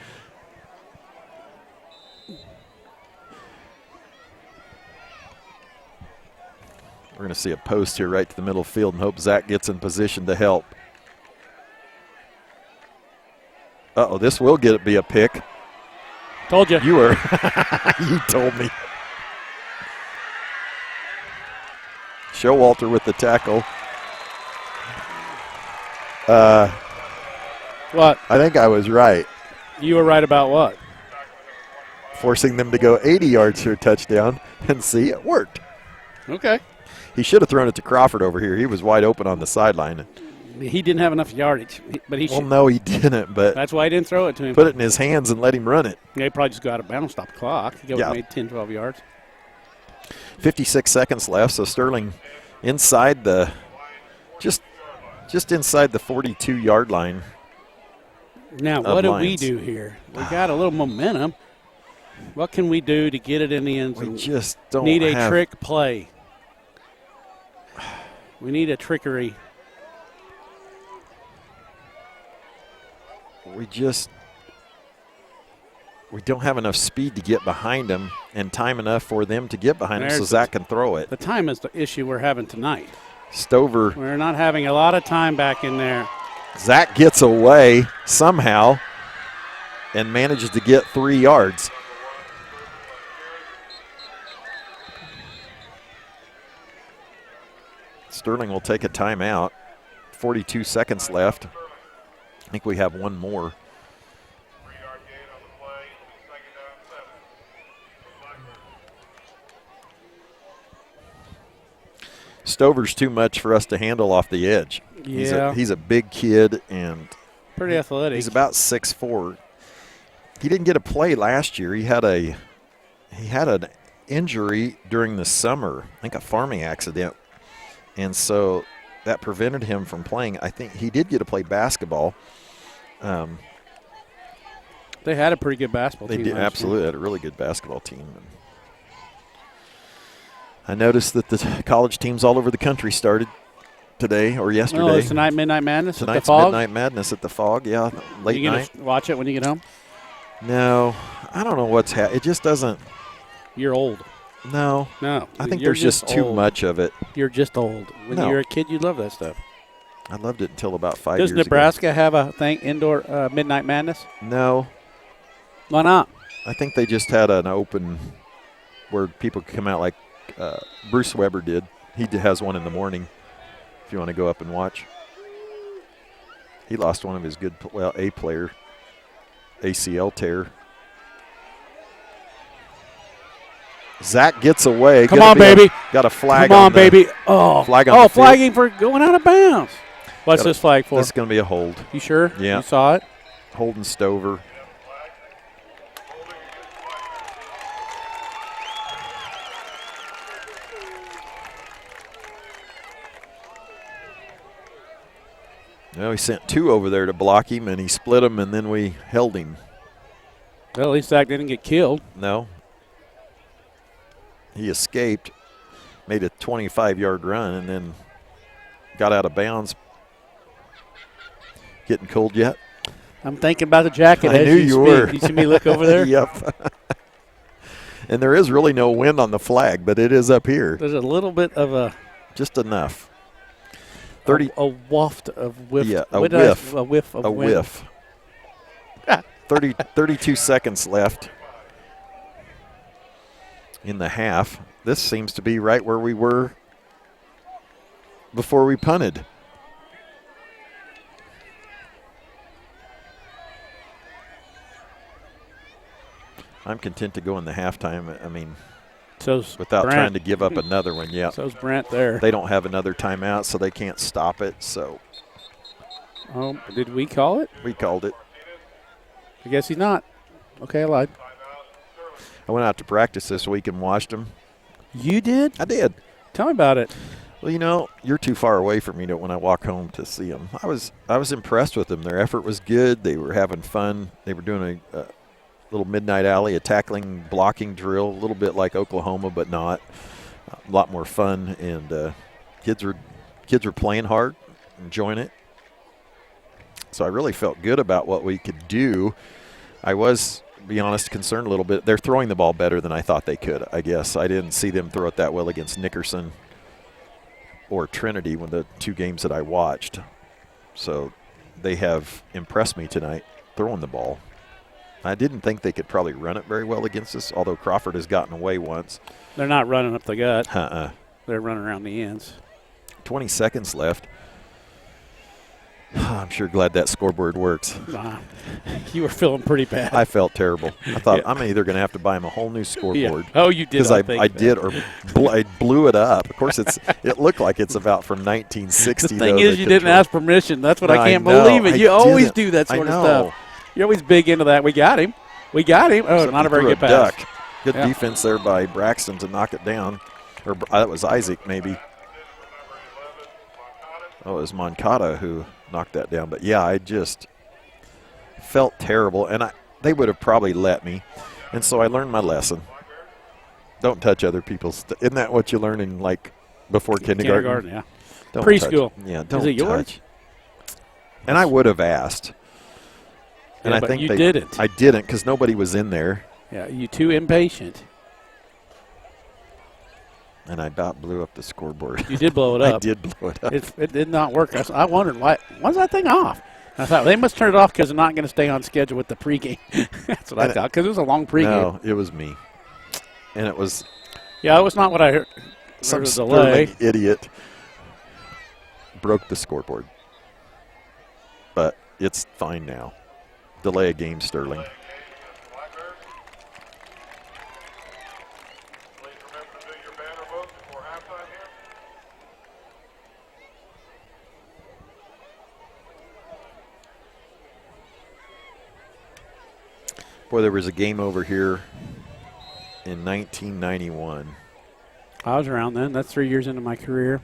Speaker 1: We're going to see a post here right to the middle field and hope Zach gets in position to help. Uh-oh, this will be a pick.
Speaker 2: Told you.
Speaker 1: You were. You told me. Showalter with the tackle.
Speaker 2: What?
Speaker 1: I think I was right.
Speaker 2: You were right about what?
Speaker 1: Forcing them to go 80 yards for a touchdown. And see, it worked.
Speaker 2: Okay.
Speaker 1: He should have thrown it to Crawford over here. He was wide open on the sideline.
Speaker 2: He didn't have enough yardage, but he
Speaker 1: Well,
Speaker 2: should.
Speaker 1: no, he didn't, but
Speaker 2: That's why I didn't throw it to him.
Speaker 1: put it in his hands and let him run it.
Speaker 2: Yeah, he probably just got out of bounds, stopped the clock. He would
Speaker 1: Yeah.
Speaker 2: have made 10, 12 yards.
Speaker 1: 56 seconds left, so Sterling inside the just inside the 42-yard line.
Speaker 2: Now,
Speaker 1: Of
Speaker 2: what do we
Speaker 1: Lyons.
Speaker 2: do here? We got a little momentum. What can we do to get it in the end
Speaker 1: We
Speaker 2: zone?
Speaker 1: just don't
Speaker 2: Need a
Speaker 1: have
Speaker 2: trick play. We need a trickery.
Speaker 1: we don't have enough speed to get behind them and time enough for them to get behind them so
Speaker 2: There's
Speaker 1: Zach can throw it.
Speaker 2: The time is the issue we're having tonight.
Speaker 1: Stover,
Speaker 2: We're not having a lot of time back in there.
Speaker 1: Zach gets away somehow and manages to get 3 yards. Sterling will take a timeout. 42 seconds left. I think we have one more.
Speaker 4: 3-yard gain on the play. Second down, 7.
Speaker 1: Stover's too much for us to handle off the edge.
Speaker 2: Yeah.
Speaker 1: He's a big kid, and
Speaker 2: Pretty athletic.
Speaker 1: he's about 6'4". He didn't get a play last year. He had an injury during the summer, I think a farming accident, and so that prevented him from playing. I think he did get to play basketball.
Speaker 2: They had a pretty good basketball
Speaker 1: They
Speaker 2: team.
Speaker 1: did
Speaker 2: last year.
Speaker 1: absolutely had a really good basketball team. I noticed that the college teams all over the country started today or yesterday.
Speaker 2: Oh, it's tonight, Midnight Madness at the
Speaker 1: Tonight's
Speaker 2: Fog.
Speaker 1: Midnight Madness at the Fog, yeah, late
Speaker 2: You
Speaker 1: night.
Speaker 2: gonna watch it when you get home?
Speaker 1: No, I don't know what's it just doesn't.
Speaker 2: You're old.
Speaker 1: No,
Speaker 2: No,
Speaker 1: I think
Speaker 2: you're
Speaker 1: there's just too
Speaker 2: old.
Speaker 1: much of it.
Speaker 2: You're just old. When
Speaker 1: No.
Speaker 2: you were a kid, you loved that stuff.
Speaker 1: I loved it until about 5
Speaker 2: Does
Speaker 1: years
Speaker 2: Nebraska have a thing, indoor Midnight Madness?
Speaker 1: ago. No.
Speaker 2: Why not?
Speaker 1: I think they just had an open where people could come out like Bruce Weber did. He has one in the morning if you want to go up and watch. He lost one of his good, A player, ACL tear. Zach gets away.
Speaker 2: Come on, baby.
Speaker 1: Got a flag
Speaker 2: Come on,
Speaker 1: on
Speaker 2: baby. Oh,
Speaker 1: flag on the field.
Speaker 2: flagging for going out of bounds. What's this flag for?
Speaker 1: This is going to be a hold.
Speaker 2: You sure?
Speaker 1: Yeah.
Speaker 2: You saw it?
Speaker 1: Holding Stover. Well, he sent 2 over there to block him, and he split him, and then we held him.
Speaker 2: Well, at least Zach didn't get killed.
Speaker 1: No. He escaped, made a 25-yard run, and then got out of bounds. Getting cold yet?
Speaker 2: I'm thinking about the jacket.
Speaker 1: I
Speaker 2: as
Speaker 1: knew you
Speaker 2: speak.
Speaker 1: were.
Speaker 2: You see me look over there?
Speaker 1: Yep. And there is really no wind on the flag, but it is up here.
Speaker 2: There's a little bit of a
Speaker 1: Just enough. 30.
Speaker 2: a waft of whiff.
Speaker 1: Yeah, a
Speaker 2: what did I-
Speaker 1: whiff.
Speaker 2: A whiff of
Speaker 1: A
Speaker 2: wind.
Speaker 1: whiff. 32 seconds left in the half. This seems to be right where we were before we punted. I'm content to go in the halftime. I mean,
Speaker 2: So's
Speaker 1: without
Speaker 2: Brent.
Speaker 1: trying to give up another one. Yeah.
Speaker 2: So's Brent there.
Speaker 1: They don't have another timeout, so they can't stop it. So
Speaker 2: Oh, did we call it?
Speaker 1: we called it.
Speaker 2: I guess he's not. Okay, I lied.
Speaker 1: I went out to practice this week and watched them.
Speaker 2: You did?
Speaker 1: I did.
Speaker 2: Tell me about it.
Speaker 1: Well, you know, you're too far away from me when I walk home to see them. I was impressed with them. Their effort was good. They were having fun. They were doing a little midnight alley, a tackling blocking drill, a little bit like Oklahoma, but not. A lot more fun, and kids were playing hard, enjoying it. So I really felt good about what we could do. I was, to be honest, concerned a little bit. They're throwing the ball better than I thought they could, I guess. I didn't see them throw it that well against Nickerson or Trinity when the 2 games that I watched. So they have impressed me tonight throwing the ball. I didn't think they could probably run it very well against us, although Crawford has gotten away once.
Speaker 2: They're not running up the gut.
Speaker 1: They're
Speaker 2: running around the ends.
Speaker 1: 20 seconds left. I'm sure glad that scoreboard works.
Speaker 2: You were feeling pretty bad.
Speaker 1: I felt terrible. I thought,
Speaker 2: Yeah.
Speaker 1: I'm either going to have to buy him a whole new scoreboard.
Speaker 2: Yeah. Oh, you did.
Speaker 1: Because I did, or I blew it up. Of course, it looked like it's about from 1960.
Speaker 2: The thing
Speaker 1: though,
Speaker 2: is, you didn't ask permission. That's what I can't believe it.
Speaker 1: I
Speaker 2: You always
Speaker 1: didn't.
Speaker 2: do that
Speaker 1: I
Speaker 2: sort of
Speaker 1: know.
Speaker 2: stuff. You're always big into that. We got him. Oh,
Speaker 1: Except
Speaker 2: not
Speaker 1: he
Speaker 2: a very
Speaker 1: threw
Speaker 2: good pass.
Speaker 1: duck. Good
Speaker 2: Yeah.
Speaker 1: defense there by Braxton to knock it down. Or that was Isaac, maybe. Oh, it was Moncada who knocked that down. But, yeah, I just felt terrible. And they would have probably let me. And so I learned my lesson. Don't touch other people's stuff. Isn't that what you learn in, like, before kindergarten?
Speaker 2: Yeah.
Speaker 1: Don't
Speaker 2: Preschool.
Speaker 1: touch. Yeah, don't
Speaker 2: Is it yours?
Speaker 1: touch. And I would have asked. And
Speaker 2: Yeah,
Speaker 1: I
Speaker 2: but
Speaker 1: think
Speaker 2: you didn't.
Speaker 1: I didn't because nobody was in there.
Speaker 2: Yeah, you too impatient.
Speaker 1: And I about blew up the scoreboard.
Speaker 2: You did blow it up.
Speaker 1: I did blow it up.
Speaker 2: It did not work. I wondered why's that thing off? And I thought they must turn it off because they're not going to stay on schedule with the pregame. That's what I thought because it was a long pregame.
Speaker 1: No, it was me. And it was
Speaker 2: Yeah, it was not what I heard.
Speaker 1: some
Speaker 2: There was a delay.
Speaker 1: sterling idiot broke the scoreboard. But it's fine now. Delay a game, Sterling.
Speaker 4: Please remember to do your banner votes before halftime here.
Speaker 1: Boy, there was a game over here in 1991.
Speaker 2: I was around then. That's 3 years into my career.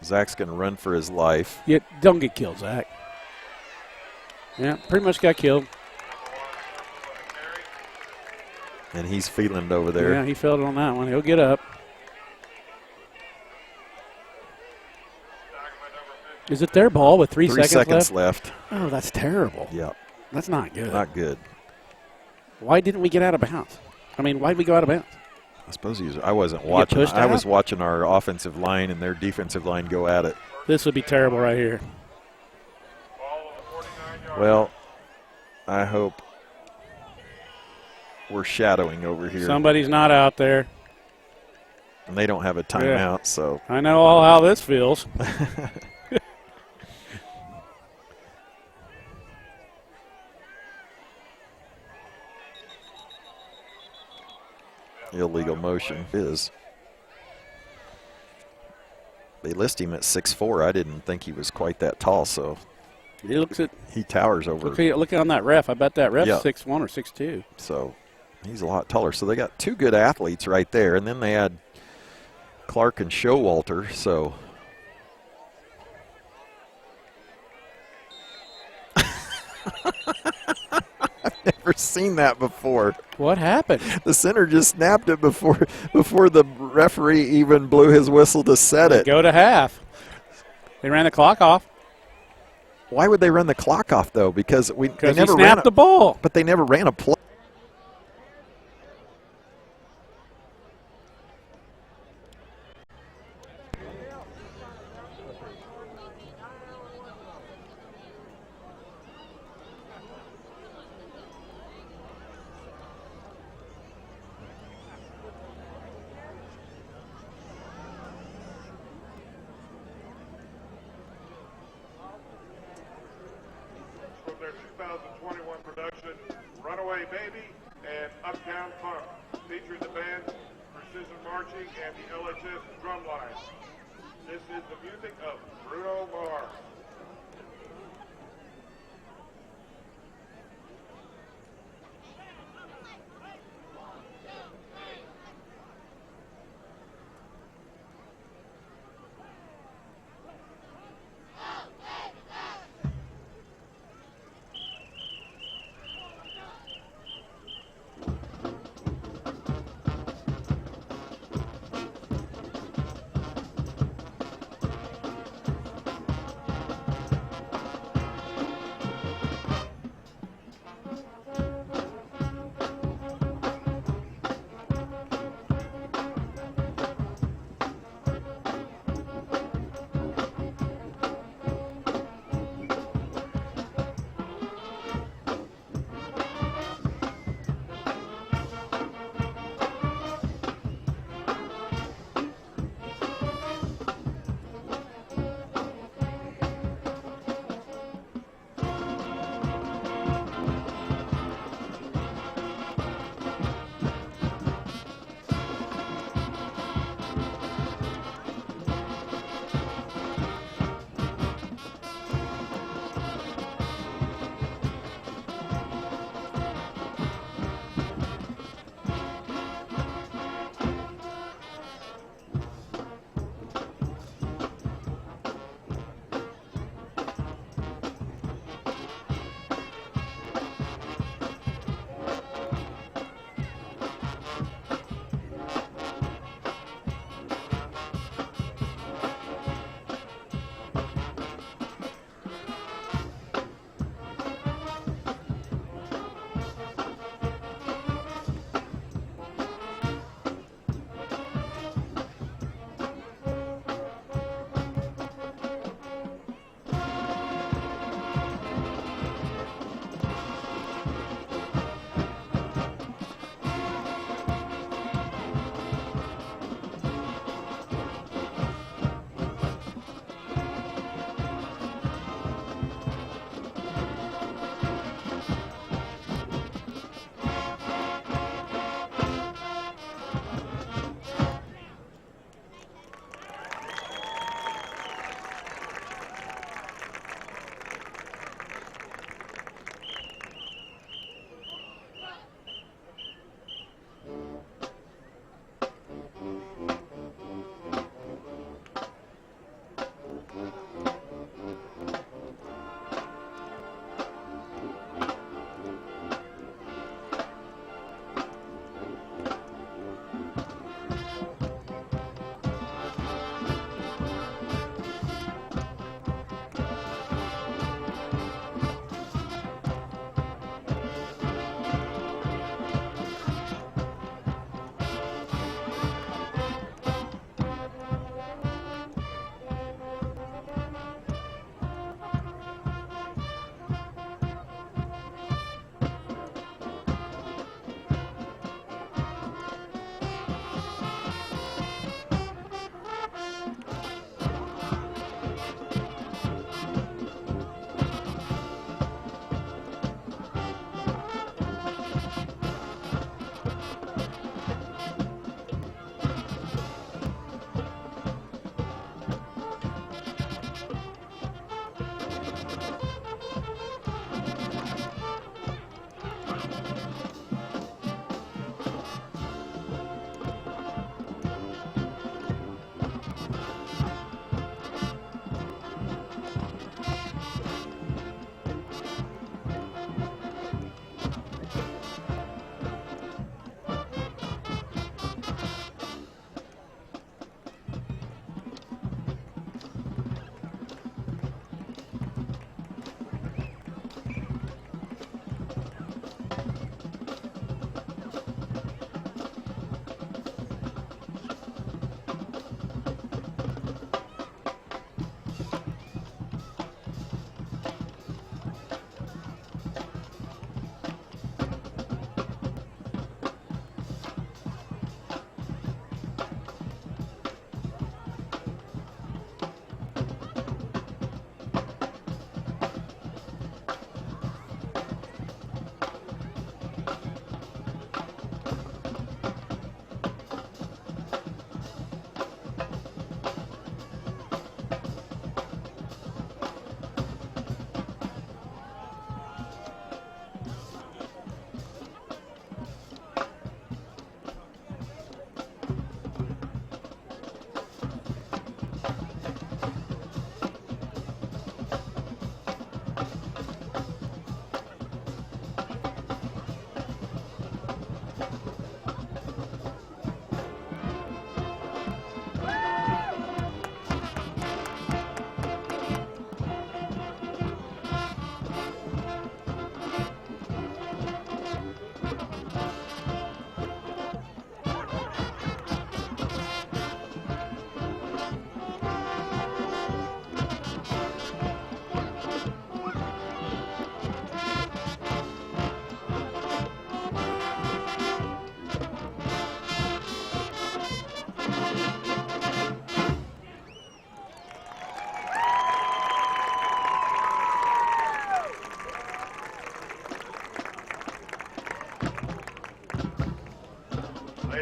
Speaker 1: Zach's going to run for his life.
Speaker 2: Yeah, don't get killed, Zach. Yeah, pretty much got killed.
Speaker 1: And he's feeling it over there.
Speaker 2: Yeah, he failed on that one. He'll get up. Is it their ball with 3 seconds
Speaker 1: left.
Speaker 2: Oh, that's terrible.
Speaker 1: Yeah,
Speaker 2: That's not good.
Speaker 1: not good.
Speaker 2: Why didn't we get out of bounds? I mean, why did we go out of bounds?
Speaker 1: I suppose I wasn't
Speaker 2: get
Speaker 1: watching.
Speaker 2: pushed
Speaker 1: I
Speaker 2: out?
Speaker 1: was watching our offensive line and their defensive line go at it.
Speaker 2: This would be terrible right here.
Speaker 4: Ball on the 49-yard
Speaker 1: Well, I hope we're shadowing over here.
Speaker 2: Somebody's not out there.
Speaker 1: And they don't have a timeout, so
Speaker 2: I know all how this feels.
Speaker 1: illegal motion is. They list him at 6'4". I didn't think he was quite that tall, so
Speaker 2: He looks at
Speaker 1: he towers over.
Speaker 2: look on that ref. I bet that ref's
Speaker 1: Yeah.
Speaker 2: 6'1" or 6'2".
Speaker 1: So he's a lot taller. So they got two good athletes right there, and then they had Clark and Showalter. So I've never seen that before.
Speaker 2: What happened?
Speaker 1: The center just snapped it before the referee even blew his whistle to set it.
Speaker 2: Go to half. They ran the clock off.
Speaker 1: Why would they run the clock off though? Because they
Speaker 2: Because he
Speaker 1: never
Speaker 2: snapped the ball.
Speaker 1: but they never ran a play.
Speaker 4: from their 2021 production, Runaway Baby and Uptown Funk, featuring the band's Precision Marching and the LHS Drumline. This is the music of Bruno Mars.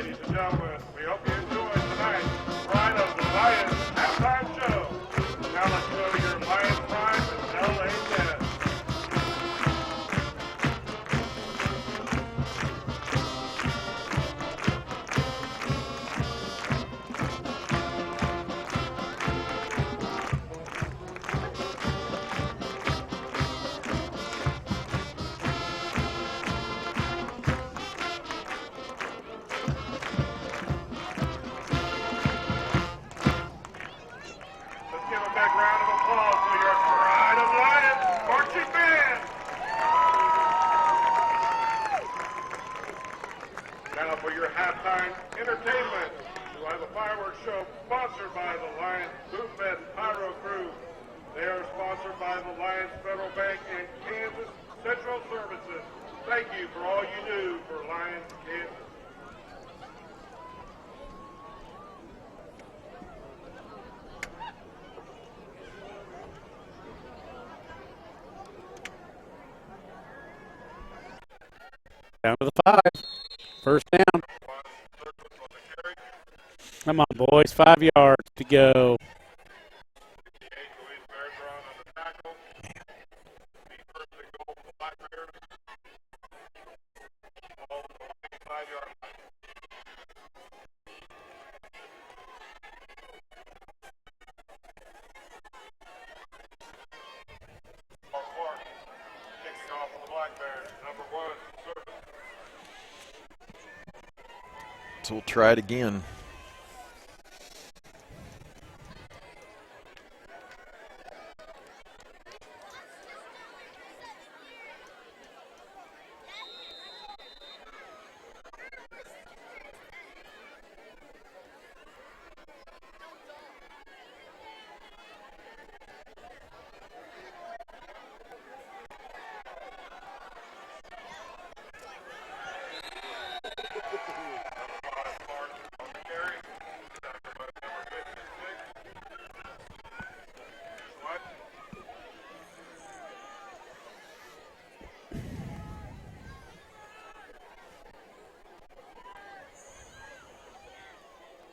Speaker 4: Ladies and gentlemen, we hope you enjoy tonight's Pride of the Lions halftime show. Now let's go to your Lions Pride with LA Dennis. Let's give a big round of applause for your Pride of Lions marching band. Now for your halftime entertainment. We'll have a fireworks show sponsored by the Lions Movement Pyro Crew. They are sponsored by the Lions Federal Bank and Kansas Central Services. Thank you for all you do for Lions Kansas.
Speaker 2: Down to the 5. First down. Come on, boys. 5 yards to go.
Speaker 1: So we'll try it again.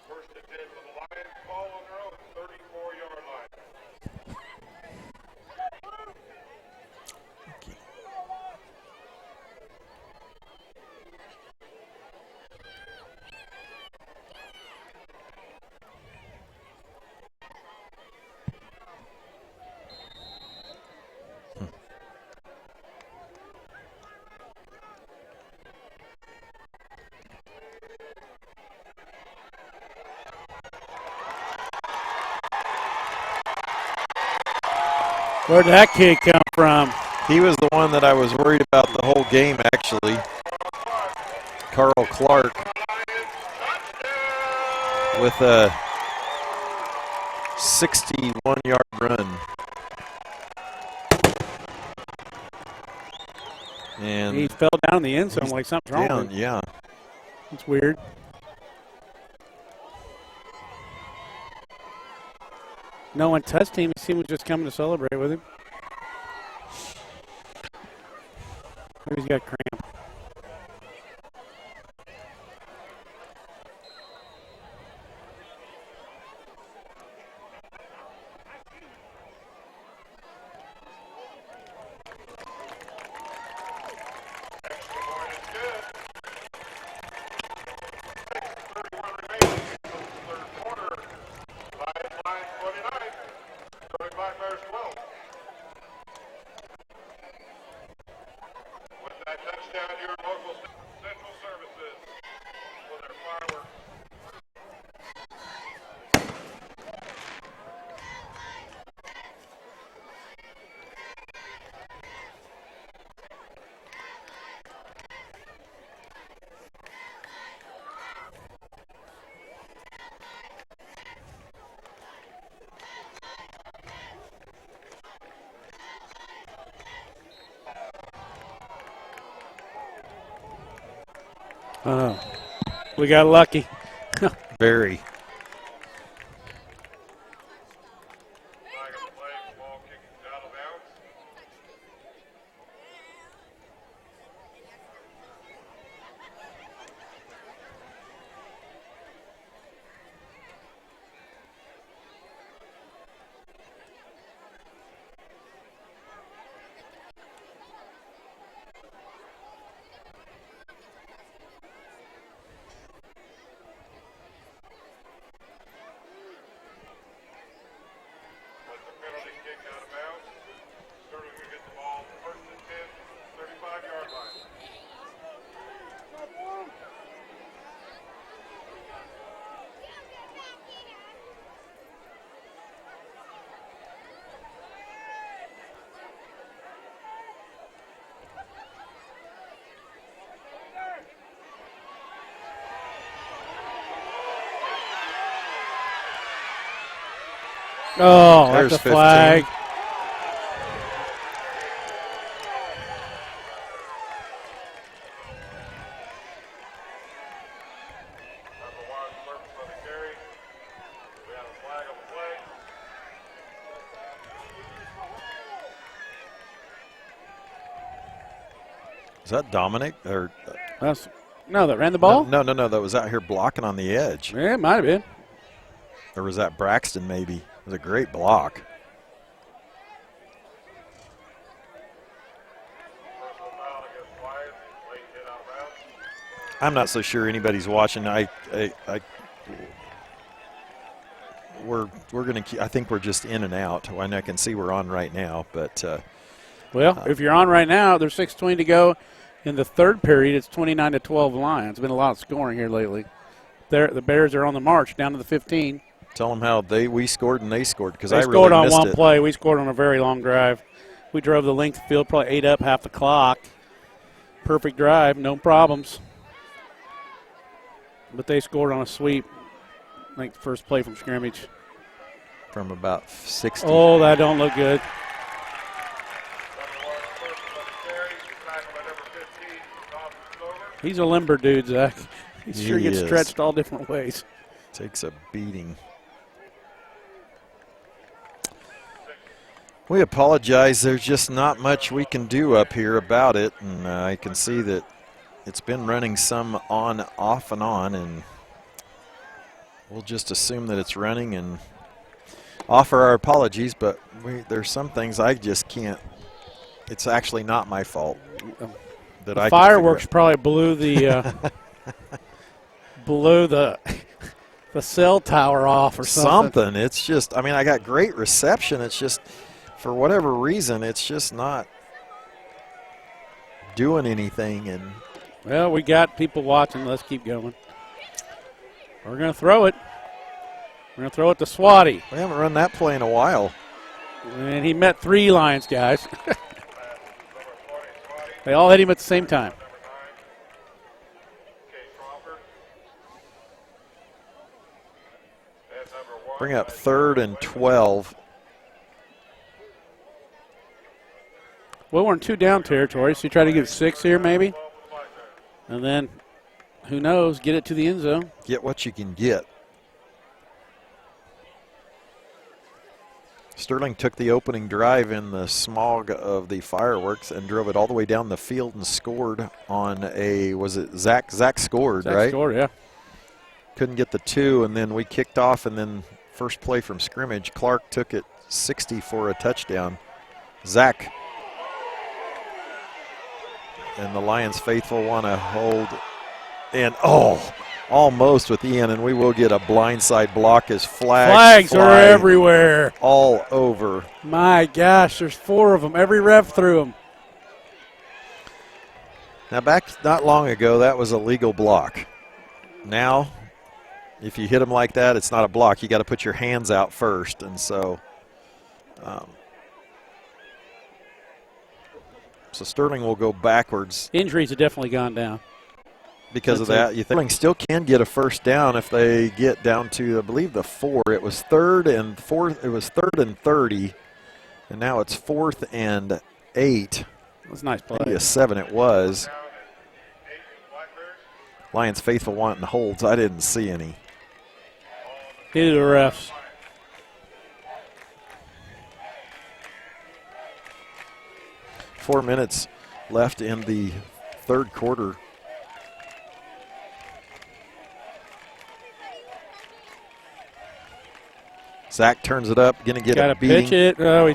Speaker 4: First and 10 for the Lions, ball on their own 34-yard line.
Speaker 2: Where did that kid come from?
Speaker 1: He was the one that I was worried about the whole game, actually. Carl Clark with a 61-yard run. And
Speaker 2: He fell down in the end zone like something's wrong
Speaker 1: down,
Speaker 2: with him.
Speaker 1: yeah.
Speaker 2: It's weird. No one touched him. He seemed to just coming to celebrate with him. Maybe he's got cramp.
Speaker 4: Touchdown, your local Central Services for their fireworks.
Speaker 2: Oh, we got lucky.
Speaker 1: Very.
Speaker 2: Oh,
Speaker 1: There's
Speaker 2: that's a
Speaker 1: 15.
Speaker 2: flag.
Speaker 4: Number 1, surface of the carry. We have a flag on the play.
Speaker 1: Is that Dominic? Or
Speaker 2: No, that ran the ball?
Speaker 1: no, that was out here blocking on the edge.
Speaker 2: Yeah, it might have been.
Speaker 1: Or was that Braxton maybe? It was a great block.
Speaker 4: Personal foul against Lyons. Late hit out round.
Speaker 1: I'm not so sure anybody's watching. We're gonna. I think we're just in and out. And I can see we're on right now, but
Speaker 2: Well, if you're on right now, there's 6:20 to go in the third period. It's 29-12 Lions. Been a lot of scoring here lately. The Bears are on the march down to the 15.
Speaker 1: tell them how we scored and they scored because
Speaker 2: They
Speaker 1: I
Speaker 2: scored
Speaker 1: really
Speaker 2: on
Speaker 1: missed
Speaker 2: one
Speaker 1: it.
Speaker 2: play. We scored on a very long drive. We drove the length of the field, probably ate up half the clock. Perfect drive, no problems. But they scored on a sweep, I think the first play from scrimmage.
Speaker 1: From about 60.
Speaker 2: Oh, that don't look good.
Speaker 4: Number 1, surface of the carry. Tackle by number 15, Tom Stover.
Speaker 2: He's a limber dude, Zach. He sure
Speaker 1: He
Speaker 2: gets
Speaker 1: is.
Speaker 2: stretched all different ways.
Speaker 1: Takes a beating. We apologize. There's just not much we can do up here about it, and I can see that it's been running some on, off and on, and we'll just assume that it's running and offer our apologies, but there's some things I just can't. It's actually not my fault. That
Speaker 2: The
Speaker 1: I
Speaker 2: fireworks probably blew the the cell tower off or something.
Speaker 1: It's just, I mean, I got great reception. It's just, for whatever reason, it's just not doing anything. And
Speaker 2: Well, we got people watching. Let's keep going. We're going to throw it. We're going to throw it to Swatty.
Speaker 1: we haven't run that play in a while.
Speaker 2: And he met 3 Lions guys. They all hit him at the same time.
Speaker 4: Number 9, Kate Crawford. And number 1,
Speaker 1: Bring up 3rd and 12.
Speaker 2: Well, we're in 2 down territory, so you try to get 6 here maybe. And then, who knows, get it to the end zone.
Speaker 1: Get what you can get. Sterling took the opening drive in the smog of the fireworks and drove it all the way down the field and scored on was it Zach? Zach scored,
Speaker 2: Zach
Speaker 1: right?
Speaker 2: scored, yeah.
Speaker 1: Couldn't get the 2, and then we kicked off, and then first play from scrimmage, Clark took it 60 for a touchdown. Zach and the Lions faithful want to hold, and almost with Ian, and we will get a blindside block as flags
Speaker 2: Flags are
Speaker 1: fly
Speaker 2: everywhere.
Speaker 1: all over.
Speaker 2: My gosh, there's 4 of them. Every ref threw them.
Speaker 1: Now, back not long ago, that was a legal block. Now, if you hit them like that, it's not a block. You got to put your hands out first, and so Sterling will go backwards
Speaker 2: Injuries have definitely gone down.
Speaker 1: because of that. You think Sterling still can get a first down if they get down to, I believe, the 4. It was 3rd and 4th. It was 3rd and 30, and now it's 4th and 8.
Speaker 2: That's a nice play.
Speaker 1: Maybe a 7 it was. Lions faithful wanting holds. I didn't see any.
Speaker 2: Neither the refs.
Speaker 1: Four minutes left in the third quarter. Zach turns it up, going to get
Speaker 2: Got
Speaker 1: a
Speaker 2: to
Speaker 1: beating.
Speaker 2: pitch it. Oh,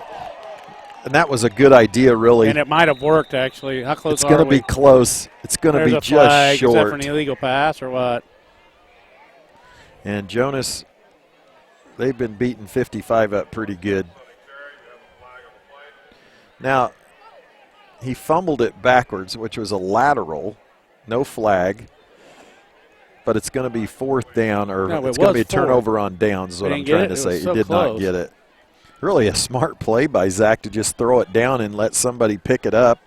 Speaker 1: And that was a good idea, really.
Speaker 2: and it might have worked, actually. How close
Speaker 1: It's
Speaker 2: are
Speaker 1: going to
Speaker 2: we?
Speaker 1: be close. It's going to
Speaker 2: There's
Speaker 1: be
Speaker 2: a
Speaker 1: just
Speaker 2: flag. Is that for
Speaker 1: short.
Speaker 2: an illegal pass or what?
Speaker 1: And Jonas, they've been beating 55 up pretty good. Now, he fumbled it backwards, which was a lateral, no flag. But it's going to be 4th down, or
Speaker 2: No,
Speaker 1: it's
Speaker 2: it
Speaker 1: going to
Speaker 2: was
Speaker 1: be a turnover on downs is what
Speaker 2: They
Speaker 1: I'm
Speaker 2: didn't get
Speaker 1: trying
Speaker 2: it?
Speaker 1: to
Speaker 2: It
Speaker 1: say.
Speaker 2: was so
Speaker 1: He did
Speaker 2: close.
Speaker 1: not get it. Really a smart play by Zach to just throw it down and let somebody pick it up.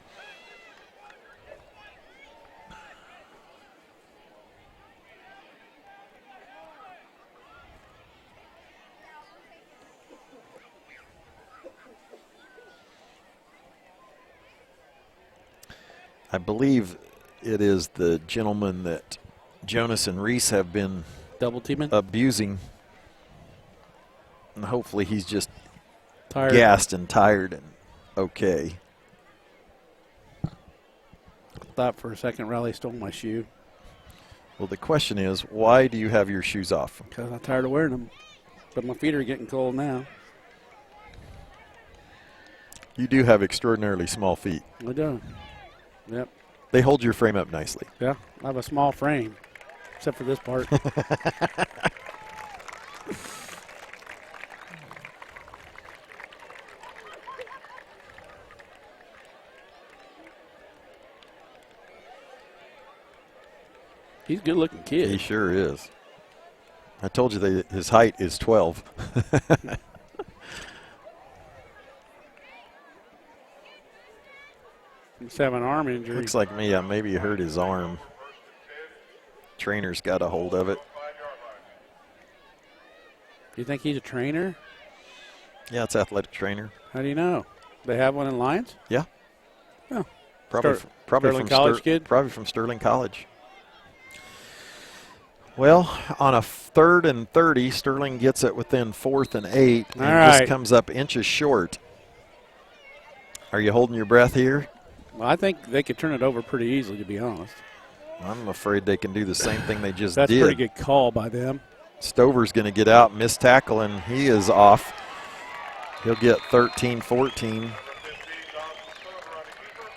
Speaker 1: I believe it is the gentleman that Jonas and Reese have been
Speaker 2: Double teaming.
Speaker 1: abusing. And hopefully he's just
Speaker 2: Tired.
Speaker 1: gassed and tired and okay.
Speaker 2: Thought for a second Riley stole my shoe
Speaker 1: Well, the question is, why do you have your shoes off?
Speaker 2: because I'm tired of wearing them. But my feet are getting cold now.
Speaker 1: You do have extraordinarily small feet.
Speaker 2: I do. Yep.
Speaker 1: They hold your frame up nicely.
Speaker 2: Yeah. I have a small frame, except for this part. He's a good-looking kid.
Speaker 1: He sure is. I told you that his height is 12.
Speaker 2: He's having an arm injury.
Speaker 1: Looks like me. Maybe he hurt his arm. Trainer's got a hold of it.
Speaker 2: You think he's a trainer?
Speaker 1: Yeah, it's athletic trainer.
Speaker 2: How do you know? They have one in Lyons?
Speaker 1: Yeah.
Speaker 2: Oh.
Speaker 1: Probably
Speaker 2: Sterling
Speaker 1: from
Speaker 2: College kid?
Speaker 1: Probably from Sterling College. Well, on a 3rd and 30, Sterling gets it within 4th and 8 and
Speaker 2: All right.
Speaker 1: just comes up inches short. Are you holding your breath here?
Speaker 2: Well, I think they could turn it over pretty easily, to be honest.
Speaker 1: I'm afraid they can do the same thing they just
Speaker 2: That's
Speaker 1: did.
Speaker 2: a pretty good call by them.
Speaker 1: Stover's going to get out, miss tackle, and he is off. He'll get 13-14.
Speaker 4: Number 15, Dawson Stover on the keeper.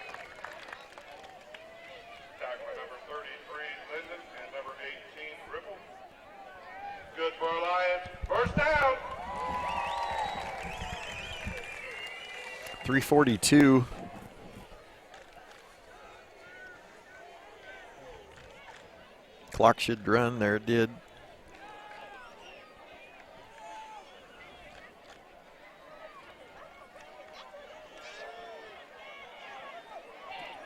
Speaker 4: Tackling number 33, Linden, and number 18, Ripple. Good for our Lions. First down.
Speaker 1: 3:42. Clock should run. There it did.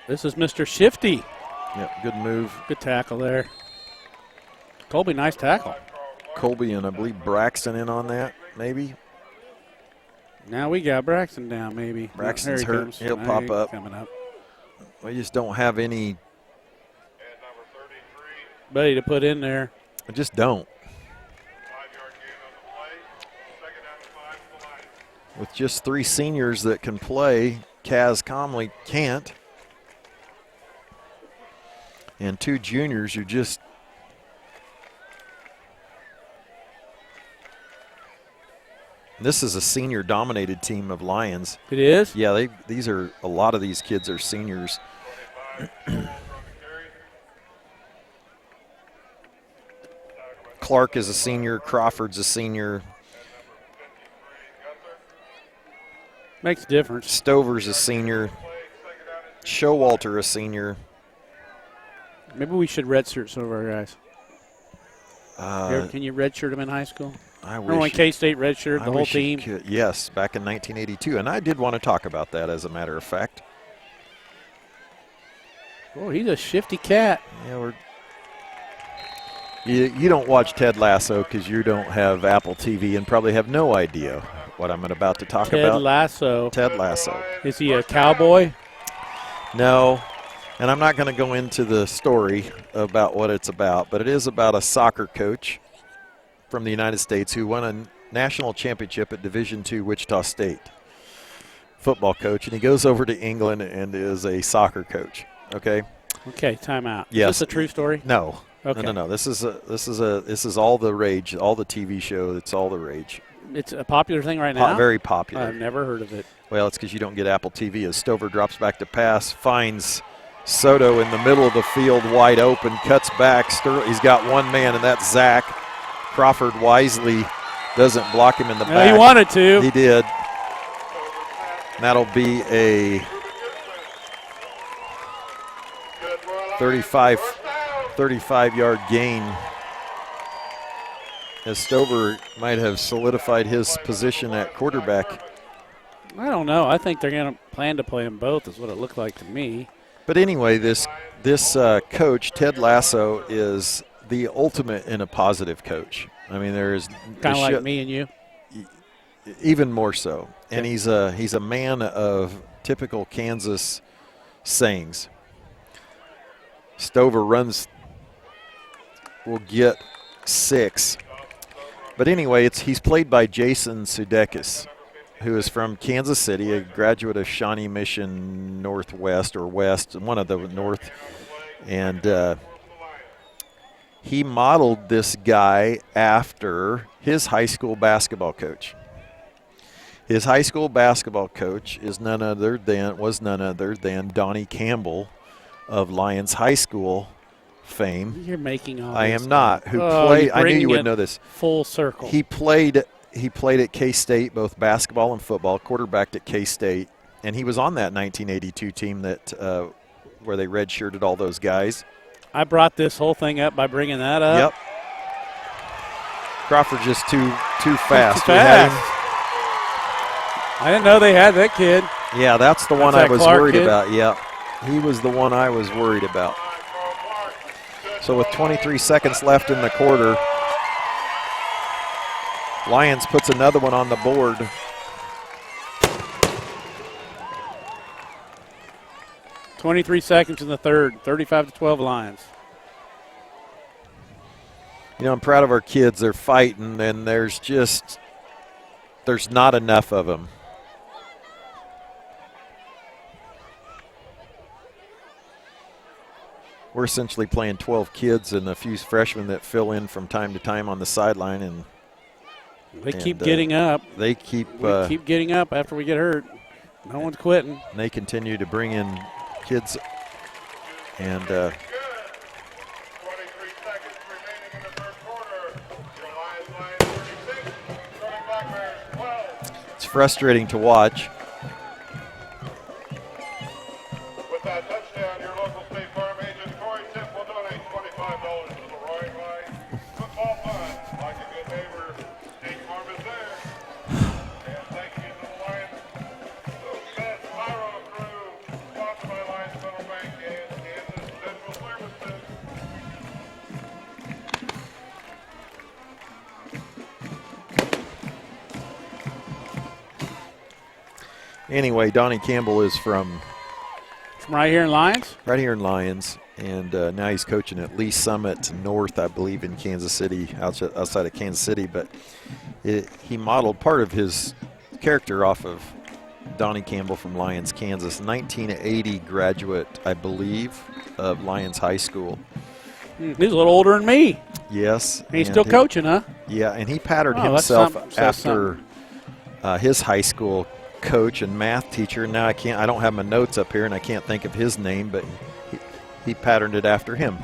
Speaker 2: This is Mr. Shifty.
Speaker 1: Yep, good move.
Speaker 2: Good tackle there. Colby, nice tackle.
Speaker 1: Colby and I believe Braxton in on that, maybe.
Speaker 2: Now we got Braxton down, maybe.
Speaker 1: Braxton's
Speaker 2: There he
Speaker 1: hurt.
Speaker 2: comes.
Speaker 1: He'll
Speaker 2: There
Speaker 1: pop
Speaker 2: he
Speaker 1: up.
Speaker 2: Coming up.
Speaker 1: We just don't have any.
Speaker 4: And number 33,
Speaker 2: Buddy to put in there.
Speaker 1: I just don't.
Speaker 4: 5-yard gain on the play. Second down and 5 for the Lions.
Speaker 1: With just 3 seniors that can play, Kaz Comley can't. And 2 juniors, you just. This is a senior-dominated team of Lions.
Speaker 2: It is?
Speaker 1: Yeah, these are a lot of these kids are seniors.
Speaker 4: 25,
Speaker 1: Clark is a senior. Crawford's a senior.
Speaker 2: Makes a difference.
Speaker 1: Stover's a senior. Showalter a senior.
Speaker 2: Maybe we should redshirt some of our guys. Can you redshirt them in high school?
Speaker 1: I
Speaker 2: Remember when
Speaker 1: wish.
Speaker 2: K-State redshirted
Speaker 1: I
Speaker 2: the whole
Speaker 1: wish you
Speaker 2: team?
Speaker 1: could. Yes, back in 1982, and I did want to talk about that. As a matter of fact.
Speaker 2: Oh, he's a shifty cat.
Speaker 1: Yeah, you don't watch Ted Lasso because you don't have Apple TV and probably have no idea what I'm about to talk
Speaker 2: Ted
Speaker 1: about.
Speaker 2: Lasso.
Speaker 1: Ted Lasso.
Speaker 2: Is he a cowboy?
Speaker 1: No, and I'm not going to go into the story about what it's about, but it is about a soccer coach from the United States who won a national championship at Division II Wichita State. Football coach, and he goes over to England and is a soccer coach. Okay.
Speaker 2: Okay, time out.
Speaker 1: Yes.
Speaker 2: Is this a true story?
Speaker 1: No.
Speaker 2: Okay.
Speaker 1: No. This is all the rage. All the TV show. It's all the rage.
Speaker 2: It's a popular thing right now?
Speaker 1: Very popular.
Speaker 2: I've never heard of it.
Speaker 1: Well, it's because you don't get Apple TV. As Stover drops back to pass, finds Soto in the middle of the field, wide open, cuts back. He's got one man, and that's Zach. Crawford wisely doesn't block him in the back.
Speaker 2: He wanted to.
Speaker 1: He did. And that'll be a 35-yard gain, as Stover might have solidified his position at quarterback.
Speaker 2: I don't know. I think they're going to plan to play them both is what it looked like to me.
Speaker 1: But anyway, this coach, Ted Lasso, is the ultimate in a positive coach. I mean, there is
Speaker 2: Kind of like me and you.
Speaker 1: even more so. And he's a man of typical Kansas sayings. Stover will get 6. But anyway, he's played by Jason Sudeikis, who is from Kansas City, a graduate of Shawnee Mission Northwest or West, one of the North. And he modeled this guy after his high school basketball coach. His high school basketball coach was none other than Donnie Campbell of Lyons High School fame.
Speaker 2: You're making all
Speaker 1: I
Speaker 2: this
Speaker 1: am not.
Speaker 2: stuff.
Speaker 1: Who played? I knew you
Speaker 2: bringing
Speaker 1: would
Speaker 2: it
Speaker 1: know this.
Speaker 2: Full circle.
Speaker 1: He played at K-State, both basketball and football. Quarterbacked at K-State, and he was on that 1982 team that where they redshirted all those guys.
Speaker 2: I brought this whole thing up by bringing that up.
Speaker 1: Yep. Crawford just too fast.
Speaker 2: Too fast. I didn't know they had that kid.
Speaker 1: Yeah, that's the one
Speaker 2: That's
Speaker 1: I was
Speaker 2: Clark
Speaker 1: worried
Speaker 2: kid?
Speaker 1: about. Yeah, he was the one I was worried about. So with 23 seconds left in the quarter, Lyons puts another one on the board.
Speaker 2: .23 seconds in the third, 35-12 Lions.
Speaker 1: You know, I'm proud of our kids. They're fighting, and there's not enough of them. We're essentially playing 12 kids and a few freshmen that fill in from time to time on the sideline, and
Speaker 2: They keep getting up.
Speaker 1: They keep
Speaker 2: We keep getting up after we get hurt. No one's quitting.
Speaker 1: They continue to bring in kids, and
Speaker 4: 23 seconds remaining in the first quarter. Your Lions 36, starting Black Bears 12.
Speaker 1: it's frustrating to watch.
Speaker 4: With that touchdown, your local State Farm agent Corey Tip will donate $25 to the Roaring Lions Football Fund. Like a good neighbor, State Farm is there. And thank you to the Lions Best Pyro Crew, sponsored by Lions Federal Bank and Kansas Central Services.
Speaker 1: Anyway, Donnie Campbell is from
Speaker 2: From right here in Lions?
Speaker 1: right here in Lyons, and now he's coaching at Lee Summit North, I believe, in Kansas City, outside of Kansas City. But he modeled part of his character off of Donnie Campbell from Lyons, Kansas, 1980 graduate, I believe, of Lyons High School.
Speaker 2: He's a little older than me.
Speaker 1: Yes.
Speaker 2: He's
Speaker 1: and
Speaker 2: still coaching, huh?
Speaker 1: Yeah, and he patterned
Speaker 2: Oh, that's
Speaker 1: himself
Speaker 2: something- says
Speaker 1: after his high school coach and math teacher. Now I don't have my notes up here, and I can't think of his name, but he patterned it after him,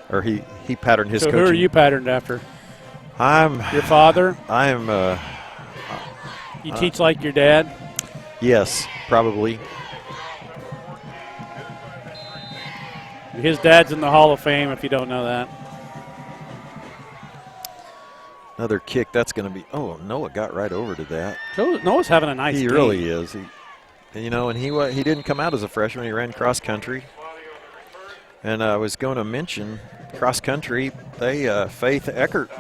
Speaker 1: or he patterned his
Speaker 2: So
Speaker 1: coaching.
Speaker 2: who are you patterned after?
Speaker 1: Your
Speaker 2: father?
Speaker 1: You
Speaker 2: teach like your dad?
Speaker 1: Yes, probably.
Speaker 2: His dad's in the Hall of Fame, if you don't know that.
Speaker 1: Another kick. That's going to be. Oh, Noah got right over to that.
Speaker 2: Noah's having a nice
Speaker 1: He
Speaker 2: game.
Speaker 1: really is. And he didn't come out as a freshman. He ran cross country. And I was going to mention cross country. Faith Eckert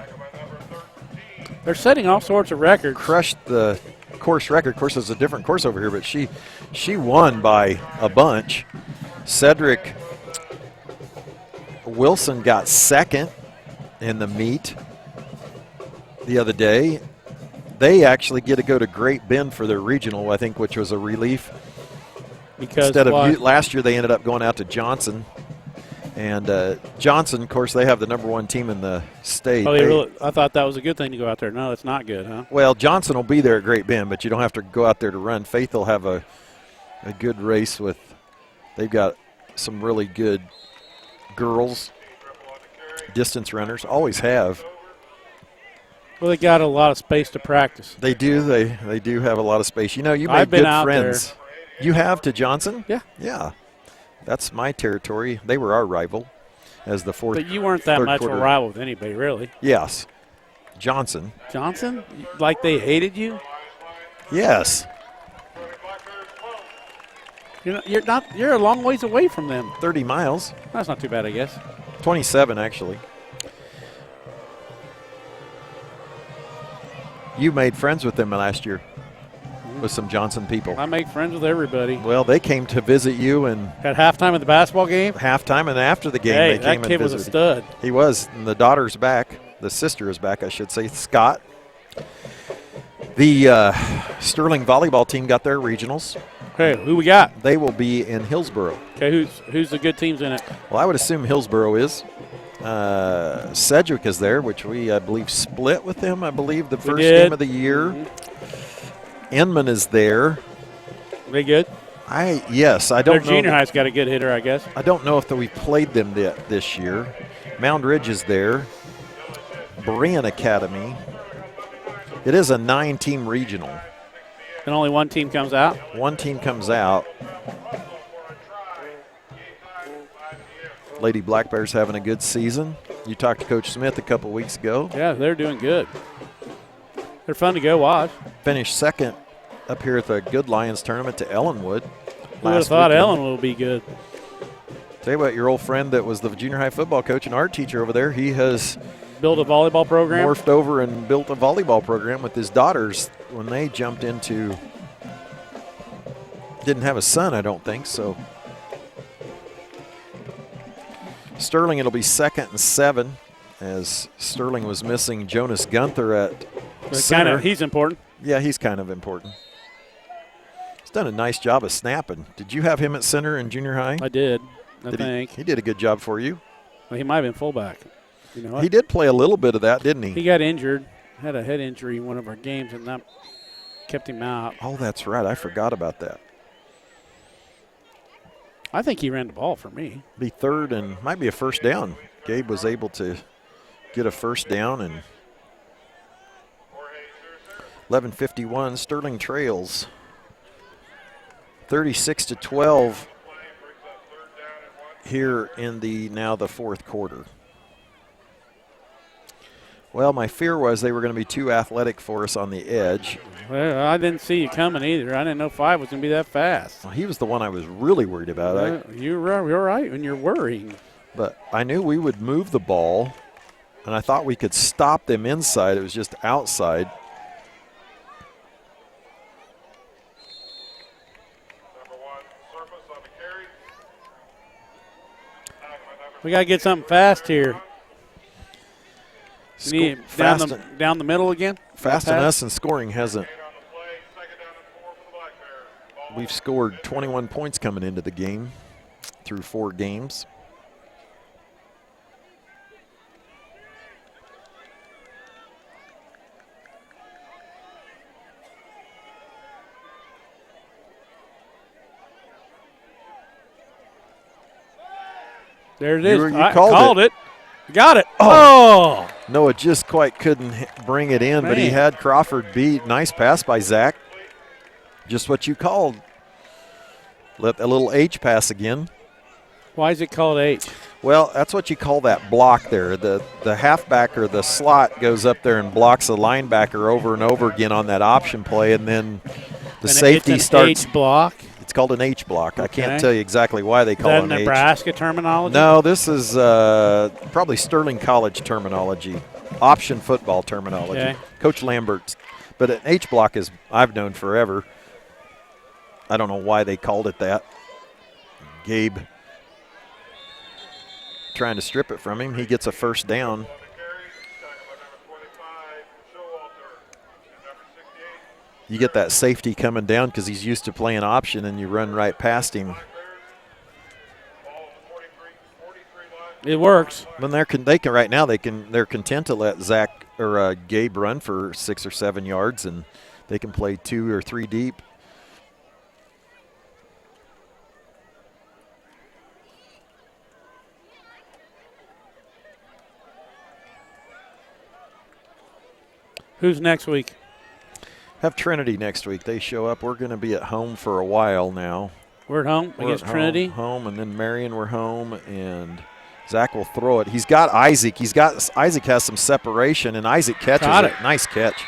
Speaker 2: They're setting all sorts of records.
Speaker 1: crushed the course record. Of course, it's a different course over here, but she won by a bunch. Cedric Wilson got second in the meet the other day. They actually get to go to Great Bend for their regional, I think, which was a relief.
Speaker 2: Because
Speaker 1: Instead of
Speaker 2: what?
Speaker 1: last year, they ended up going out to Johnson. And Johnson, of course, they have the #1 team in the state.
Speaker 2: Oh, I thought that was a good thing to go out there. No, it's not good, huh?
Speaker 1: Well, Johnson will be there at Great Bend, but you don't have to go out there to run. Faith will have a good race with. They've got some really good girls, distance runners. Always have.
Speaker 2: Well, they got a lot of space to practice.
Speaker 1: They do. They do have a lot of space. You know, you
Speaker 2: I've
Speaker 1: made
Speaker 2: been
Speaker 1: good
Speaker 2: out
Speaker 1: friends. You have to Johnson?
Speaker 2: Yeah.
Speaker 1: Yeah. That's my territory. They were our rival as the fourth.
Speaker 2: But you weren't that
Speaker 1: third
Speaker 2: much
Speaker 1: quarter.
Speaker 2: of a rival with anybody, really.
Speaker 1: Yes. Johnson.
Speaker 2: Johnson? Like they hated you?
Speaker 1: Yes.
Speaker 2: You're a long ways away from them.
Speaker 1: 30 miles.
Speaker 2: That's not too bad, I guess.
Speaker 1: 27, actually. You made friends with them last year. with some Johnson people.
Speaker 2: I make friends with everybody.
Speaker 1: Well, they came to visit you and
Speaker 2: At halftime of the basketball game.
Speaker 1: halftime and after the game
Speaker 2: Hey,
Speaker 1: they came
Speaker 2: that kid
Speaker 1: and
Speaker 2: was
Speaker 1: visited.
Speaker 2: a stud.
Speaker 1: He was, and the daughter's back. The sister is back, I should say, Scott. The Sterling volleyball team got their regionals.
Speaker 2: Okay, who we got?
Speaker 1: They will be in Hillsboro.
Speaker 2: Okay, who's the good teams in it?
Speaker 1: Well, I would assume Hillsboro is. Sedgwick is there, which we, I believe, split with them, I believe, the first
Speaker 2: did.
Speaker 1: game of the year. Inman is there.
Speaker 2: They good?
Speaker 1: Yes, I don't
Speaker 2: Their
Speaker 1: know.
Speaker 2: junior high's got a good hitter, I guess.
Speaker 1: I don't know if we've played them yet this year. Mound Ridge is there. Berean Academy. It is a 9-team regional.
Speaker 2: And only one team comes out?
Speaker 1: One team comes out. Lady Black Bears having a good season. You talked to Coach Smith a couple weeks ago.
Speaker 2: Yeah, they're doing good. They're fun to go watch.
Speaker 1: Finished second up here at the Good Lyons tournament to Ellenwood.
Speaker 2: Who would have thought Ellen will be good?
Speaker 1: Tell you what, your old friend that was the junior high football coach and art teacher over there, he has
Speaker 2: Build a volleyball program?
Speaker 1: morphed over and built a volleyball program with his daughters when they jumped into, didn't have a son, I don't think, so. Sterling, it'll be 2nd and 7 as Sterling was missing Jonas Gunther at center.
Speaker 2: He's important.
Speaker 1: Yeah, he's kind of important. He's done a nice job of snapping. Did you have him at center in junior high?
Speaker 2: I did, I
Speaker 1: Did
Speaker 2: think.
Speaker 1: He did a good job for you.
Speaker 2: Well, he might have been fullback. You know what?
Speaker 1: He did play a little bit of that, didn't he?
Speaker 2: He got injured, had a head injury in one of our games, and that kept him out.
Speaker 1: Oh, that's right. I forgot about that.
Speaker 2: I think he ran the ball for me.
Speaker 1: Be third and might be a first down. Gabe was able to get a first down, and 11:51. Sterling trails 36-12 here in the fourth quarter. Well, my fear was they were going to be too athletic for us on the edge.
Speaker 2: Well, I didn't see you coming either. I didn't know 5 was going to be that fast.
Speaker 1: Well, he was the one I was really worried about.
Speaker 2: You're right when you're worrying.
Speaker 1: But I knew we would move the ball, and I thought we could stop them inside. It was just outside.
Speaker 2: We got to get something fast here. Down the middle again?
Speaker 1: Fast on us, and scoring hasn't. We've scored 21 points coming into the game through 4 games.
Speaker 2: There it is.
Speaker 1: You
Speaker 2: I
Speaker 1: called
Speaker 2: it. Got it. Oh!
Speaker 1: Noah just quite couldn't bring it in, but he had Crawford beat. Nice pass by Zach. Just what you called. Let a little H pass again.
Speaker 2: Why is it called H?
Speaker 1: Well, that's what you call that block there. The halfback or the slot goes up there and blocks the linebacker over and over again on that option play, and then the safety starts.
Speaker 2: H block?
Speaker 1: It's called an H block. I can't
Speaker 2: Okay.
Speaker 1: tell you exactly why they call it
Speaker 2: Is
Speaker 1: an
Speaker 2: that
Speaker 1: H.
Speaker 2: Nebraska terminology?
Speaker 1: No, this is probably Sterling College terminology, option football terminology.
Speaker 2: Okay.
Speaker 1: Coach Lambert's. But an H block is I've known forever. I don't know why they called it that. Gabe trying to strip it from him. He gets a first down. You get that safety coming down because he's used to playing option, and you run right past him.
Speaker 2: It works.
Speaker 1: When they're content to let Zach or Gabe run for 6 or 7 yards, and they can play 2 or 3 deep.
Speaker 2: Who's next week?
Speaker 1: Have Trinity next week. They show up. We're going to be at home for a while now.
Speaker 2: We're at home against Trinity.
Speaker 1: Home, and then Marion we're home, and Zach will throw it. He's got Isaac. Isaac has some separation, and Isaac catches it. Nice catch.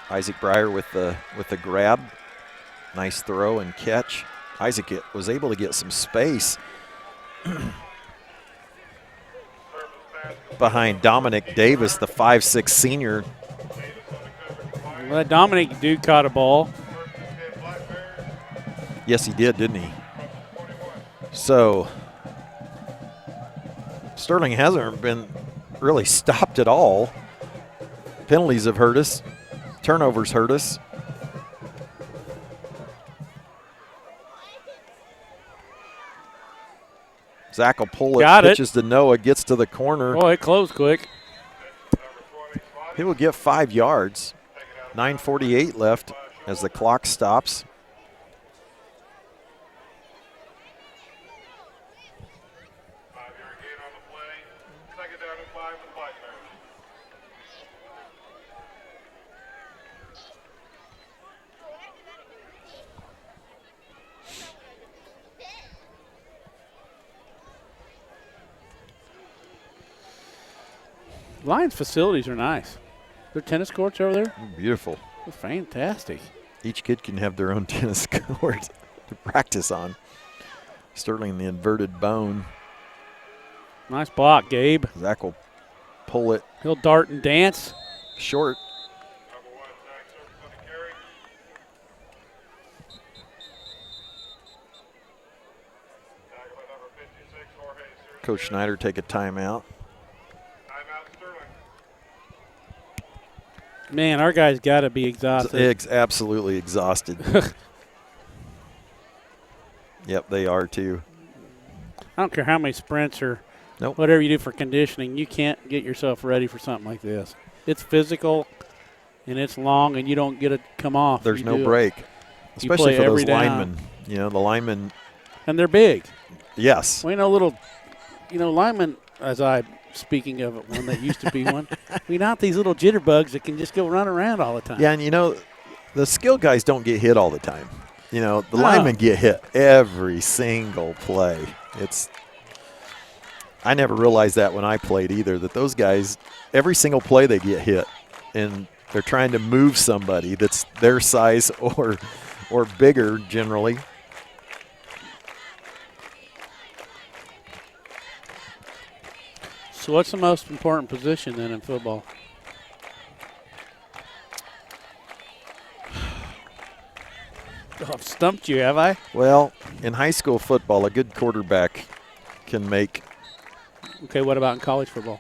Speaker 1: Isaac Breyer with the grab. Nice throw and catch. Isaac was able to get some space behind Dominic Davis, the 5'6" senior.
Speaker 2: Well, that Dominic Duke caught a ball.
Speaker 1: Yes, he did, didn't he? So Sterling hasn't been really stopped at all. Penalties have hurt us. Turnovers hurt us. Zach will pull it,
Speaker 2: Got it.
Speaker 1: pitches to Noah, gets to the corner.
Speaker 2: Oh, it closed quick.
Speaker 1: He will get 5 yards. 9:48 left as the clock stops.
Speaker 2: Lyons facilities are nice. Their tennis courts over there,
Speaker 1: Beautiful.
Speaker 2: they're fantastic.
Speaker 1: Each kid can have their own tennis court to practice on. Sterling the inverted bone.
Speaker 2: Nice block, Gabe.
Speaker 1: Zach will pull it
Speaker 2: He'll dart and dance.
Speaker 1: short. Coach Schneider take a timeout.
Speaker 2: Man, our guys got to be exhausted.
Speaker 1: Absolutely exhausted. Yep, they are too.
Speaker 2: I don't care how many sprints or
Speaker 1: Nope.
Speaker 2: whatever you do for conditioning, you can't get yourself ready for something like this. It's physical, and it's long, and you don't get to come off.
Speaker 1: There's
Speaker 2: You
Speaker 1: no
Speaker 2: do it.
Speaker 1: break,
Speaker 2: play
Speaker 1: especially for
Speaker 2: every
Speaker 1: those
Speaker 2: down.
Speaker 1: linemen. You know, the linemen,
Speaker 2: And they're big.
Speaker 1: yes.
Speaker 2: We ain't no little, linemen, as speaking of one that used to be one, we not these little jitterbugs that can just go run around all the time.
Speaker 1: Yeah, and you know, the skill guys don't get hit all the time. You know, the
Speaker 2: No.
Speaker 1: linemen get hit every single play. I never realized that when I played either, that those guys, every single play they get hit, and they're trying to move somebody that's their size or bigger generally.
Speaker 2: So what's the most important position then in football? Oh, I've stumped you, have I?
Speaker 1: Well, in high school football, a good quarterback can make.
Speaker 2: Okay, what about in college football?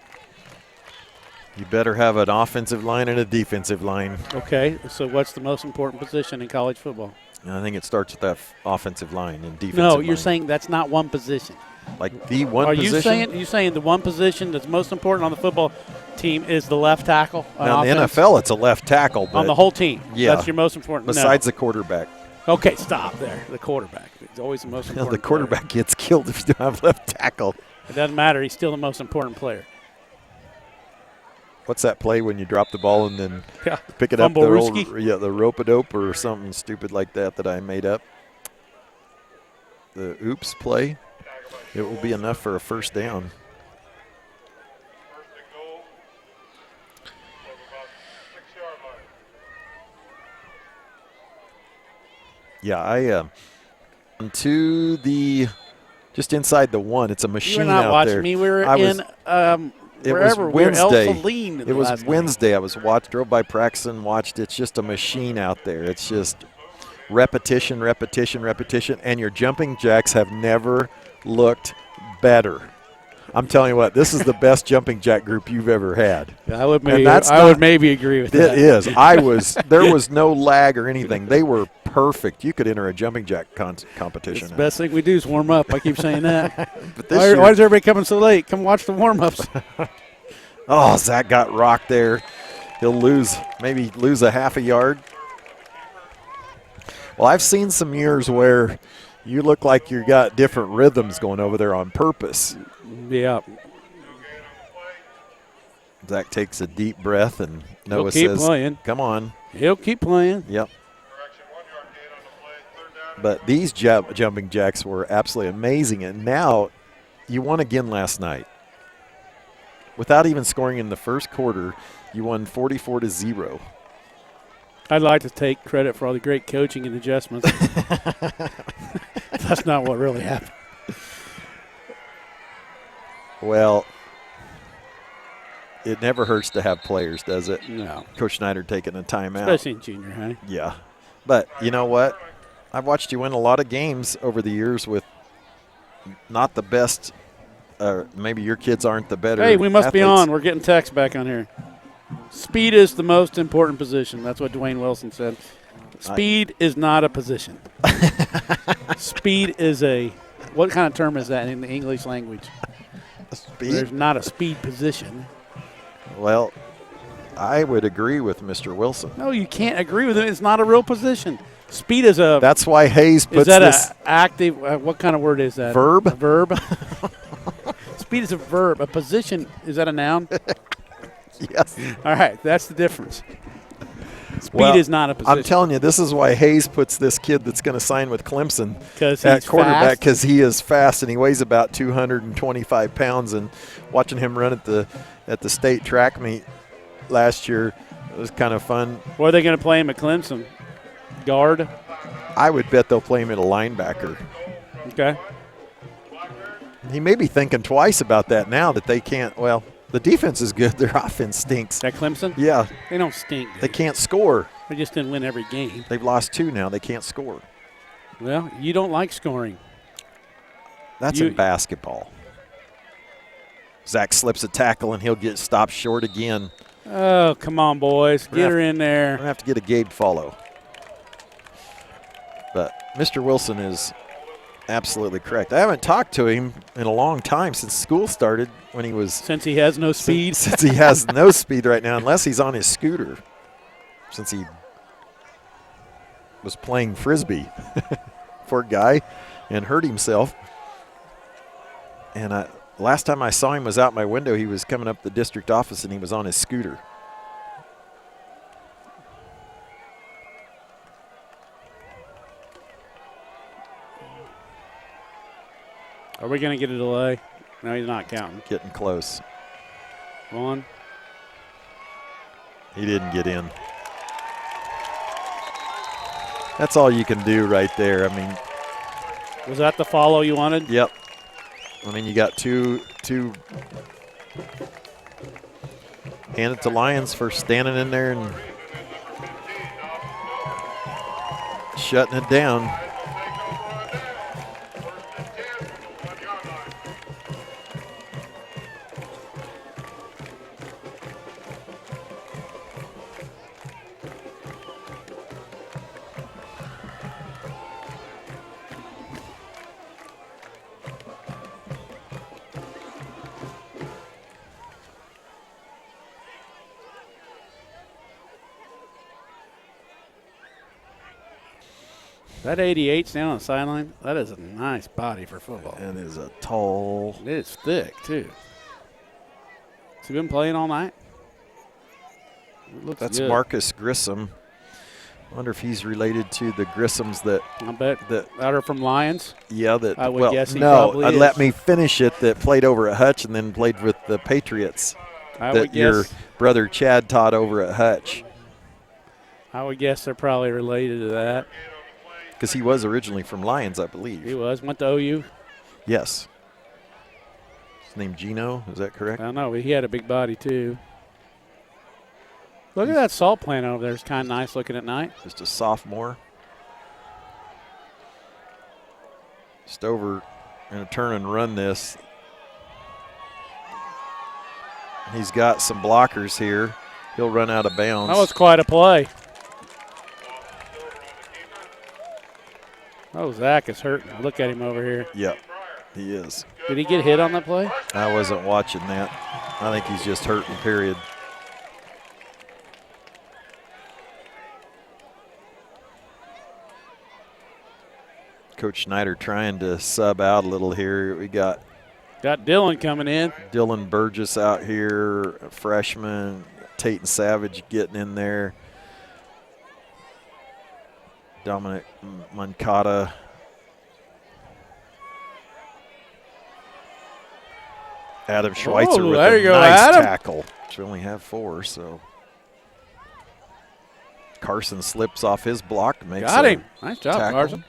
Speaker 1: You better have an offensive line and a defensive line.
Speaker 2: Okay, so what's the most important position in college football?
Speaker 1: And I think it starts with that offensive line and defensive
Speaker 2: No,
Speaker 1: line.
Speaker 2: you're saying that's not one position.
Speaker 1: Like the one
Speaker 2: Are
Speaker 1: position?
Speaker 2: you saying the one position that's most important on the football team is the left tackle? On
Speaker 1: Now, in the
Speaker 2: offense?
Speaker 1: NFL, it's a left tackle. But
Speaker 2: On the whole team?
Speaker 1: Yeah.
Speaker 2: That's your most important?
Speaker 1: besides the quarterback.
Speaker 2: No. Okay, stop there. The quarterback. It's always the most important
Speaker 1: The quarterback gets killed if you don't have left tackle.
Speaker 2: player. It doesn't matter. He's still the most important player.
Speaker 1: What's that play when you drop the ball and then
Speaker 2: Yeah.
Speaker 1: pick it up?
Speaker 2: Fumble-rooski?
Speaker 1: The rope-a-dope or something stupid like that I made up. The oops play. It will be enough for a first down.
Speaker 4: First and goal of about 6-yard line.
Speaker 1: Yeah, to the just inside the one. It's a machine
Speaker 2: You were not
Speaker 1: out
Speaker 2: watching
Speaker 1: there.
Speaker 2: me. We were
Speaker 1: I was-
Speaker 2: in
Speaker 1: It
Speaker 2: wherever.
Speaker 1: was
Speaker 2: We were
Speaker 1: Wednesday.
Speaker 2: El Saline
Speaker 1: It was
Speaker 2: last night.
Speaker 1: Wednesday. I was drove by Praxton, watched. It's just a machine out there. It's just repetition, repetition, repetition, and your jumping jacks have never looked better. I'm telling you what, this is the best jumping jack group you've ever had.
Speaker 2: I would
Speaker 1: And
Speaker 2: maybe agree with
Speaker 1: It
Speaker 2: that.
Speaker 1: is. There was no lag or anything. They were perfect. You could enter a jumping jack competition.
Speaker 2: It's the best thing we do is warm up. I keep saying that.
Speaker 1: But this
Speaker 2: Why
Speaker 1: year,
Speaker 2: is everybody coming so late? Come watch the warm-ups.
Speaker 1: oh, Zach got rocked there. He'll maybe lose a half a yard. Well, I've seen some years where you look like you got different rhythms going over there on purpose.
Speaker 2: Yeah.
Speaker 1: Zach takes a deep breath, and Noah
Speaker 2: keep
Speaker 1: says,
Speaker 2: playing.
Speaker 1: come on.
Speaker 2: He'll keep playing.
Speaker 1: Yep.
Speaker 4: Correction, 1-yard gain on the play. Third down.
Speaker 1: But these jumping jacks were absolutely amazing. And now you won again last night. Without even scoring in the first quarter, you won 44-0.
Speaker 2: I'd like to take credit for all the great coaching and adjustments. That's not what really happened.
Speaker 1: Well, it never hurts to have players, does it?
Speaker 2: No.
Speaker 1: Coach Snyder taking a timeout.
Speaker 2: Especially in junior high.
Speaker 1: Yeah. But you know what? I've watched you win a lot of games over the years with not the best. Maybe your kids aren't the better.
Speaker 2: Hey, we must be
Speaker 1: athletes.
Speaker 2: on. We're getting text back on here. Speed is the most important position. That's what Dwayne Wilson said. Speed is not a position. Speed is what kind of term is that in the English language?
Speaker 1: Speed?
Speaker 2: There's not a speed position.
Speaker 1: Well, I would agree with Mr. Wilson.
Speaker 2: No, you can't agree with him. It's not a real position. Speed is a.
Speaker 1: That's why Hayes puts
Speaker 2: is that
Speaker 1: this
Speaker 2: an active? What kind of word is that?
Speaker 1: verb.
Speaker 2: A verb. Speed is a verb. A position, is that a noun?
Speaker 1: Yes.
Speaker 2: All right, that's the difference. Speed
Speaker 1: Well,
Speaker 2: is not a position.
Speaker 1: I'm telling you, this is why Hayes puts this kid that's going to sign with Clemson
Speaker 2: 'Cause
Speaker 1: at
Speaker 2: he's
Speaker 1: quarterback,
Speaker 2: fast?
Speaker 1: because he is fast and he weighs about 225 pounds. And watching him run at the state track meet last year, it was kind of fun.
Speaker 2: Where are they going to play him at Clemson? Guard?
Speaker 1: I would bet they'll play him at a linebacker.
Speaker 2: Okay.
Speaker 1: He may be thinking twice about that now that they can't. Well, the defense is good. Their offense stinks.
Speaker 2: At Clemson?
Speaker 1: Yeah,
Speaker 2: They don't stink.
Speaker 1: they can't score.
Speaker 2: They just didn't win every game.
Speaker 1: They've lost 2 now. They can't score.
Speaker 2: Well, you don't like scoring.
Speaker 1: That's in basketball. Zach slips a tackle and he'll get stopped short again.
Speaker 2: Oh, come on, boys. Get her in
Speaker 1: I'm
Speaker 2: there.
Speaker 1: going to have to get a Gabe follow. But Mr. Wilson is absolutely correct. I haven't talked to him in a long time since school started when he was.
Speaker 2: Since he has no speed.
Speaker 1: Since he has no speed right now, unless he's on his scooter. Since he was playing Frisbee. Poor guy. And hurt himself. And last time I saw him was out my window. He was coming up the district office and he was on his scooter.
Speaker 2: Are we going to get a delay? No, he's not counting.
Speaker 1: Getting close.
Speaker 2: 1.
Speaker 1: He didn't get in. That's all you can do right there. I mean,
Speaker 2: Was that the follow you wanted?
Speaker 1: yep. I mean, you got two. Hand it to Lyons for standing in there and shutting it down.
Speaker 2: That 88's down on the sideline. That is a nice body for football.
Speaker 1: And is a tall.
Speaker 2: It is thick, too. Has he been playing all night? It looks
Speaker 1: That's
Speaker 2: good.
Speaker 1: Marcus Grissom. I wonder if he's related to the Grissoms that.
Speaker 2: I bet that are from Lyons.
Speaker 1: Yeah, that.
Speaker 2: I would
Speaker 1: well,
Speaker 2: guess he
Speaker 1: no,
Speaker 2: probably is.
Speaker 1: let me finish it. That played over at Hutch and then played with the Patriots.
Speaker 2: I would
Speaker 1: That your
Speaker 2: guess.
Speaker 1: brother Chad taught over at Hutch.
Speaker 2: I would guess they're probably related to that.
Speaker 1: Because he was originally from Lyons, I believe.
Speaker 2: He went to OU.
Speaker 1: Yes. His name Gino, is that
Speaker 2: I
Speaker 1: correct?
Speaker 2: don't know, but he had a big body too. Look at that salt plant over there. It's kind of nice looking at night.
Speaker 1: Just a sophomore. Stover going to turn and run this. He's got some blockers here. He'll run out of bounds.
Speaker 2: That was quite a play. Oh, Zach is hurting. Look at him over here.
Speaker 1: Yep, he is.
Speaker 2: Did he get hit on that play?
Speaker 1: I wasn't watching that. I think he's just hurting, period. Coach Schneider trying to sub out a little here. We got
Speaker 2: Dylan coming in.
Speaker 1: Dylan Burgess out here, a freshman. Tate Savage getting in there. Dominic Mancata. Adam Schweitzer with
Speaker 2: there
Speaker 1: a
Speaker 2: you go,
Speaker 1: nice
Speaker 2: Adam.
Speaker 1: tackle. Which we only have 4, so. Carson slips off his block. Makes
Speaker 2: Got
Speaker 1: a
Speaker 2: him. Nice job,
Speaker 1: tackle.
Speaker 2: Carson.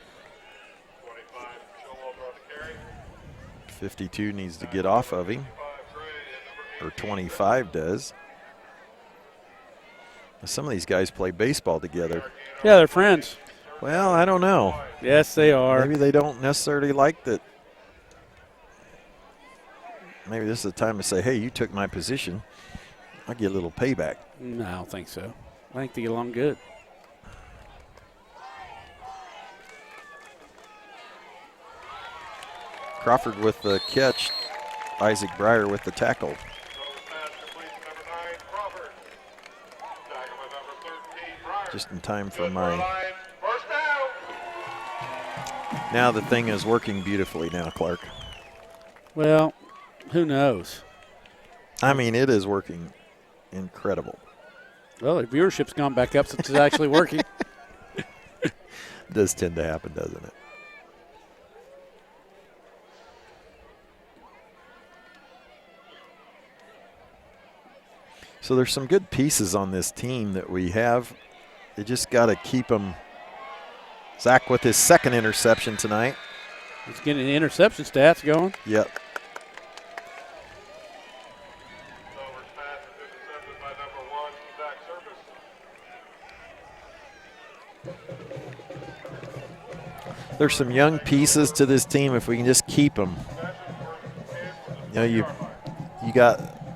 Speaker 1: 52 needs to get off of him. or 25 does. Some of these guys play baseball together.
Speaker 2: Yeah, they're friends.
Speaker 1: Well, I don't know.
Speaker 2: Yes, they are.
Speaker 1: Maybe they don't necessarily like that. Maybe this is the time to say, hey, you took my position. I'll get a little payback.
Speaker 2: No, I don't think so. I think they get along good.
Speaker 1: Crawford with the catch. Isaac Breyer with the tackle. Just in time for my. Now the thing is working beautifully now, Clark.
Speaker 2: Well, who knows?
Speaker 1: I mean, it is working incredible.
Speaker 2: Well, the viewership's gone back up since it's actually working.
Speaker 1: It does tend to happen, doesn't it? So there's some good pieces on this team that we have. You just got to keep them. Zach with his second interception tonight.
Speaker 2: He's getting the interception stats going.
Speaker 1: Yep. There's some young pieces to this team if we can just keep them. You know,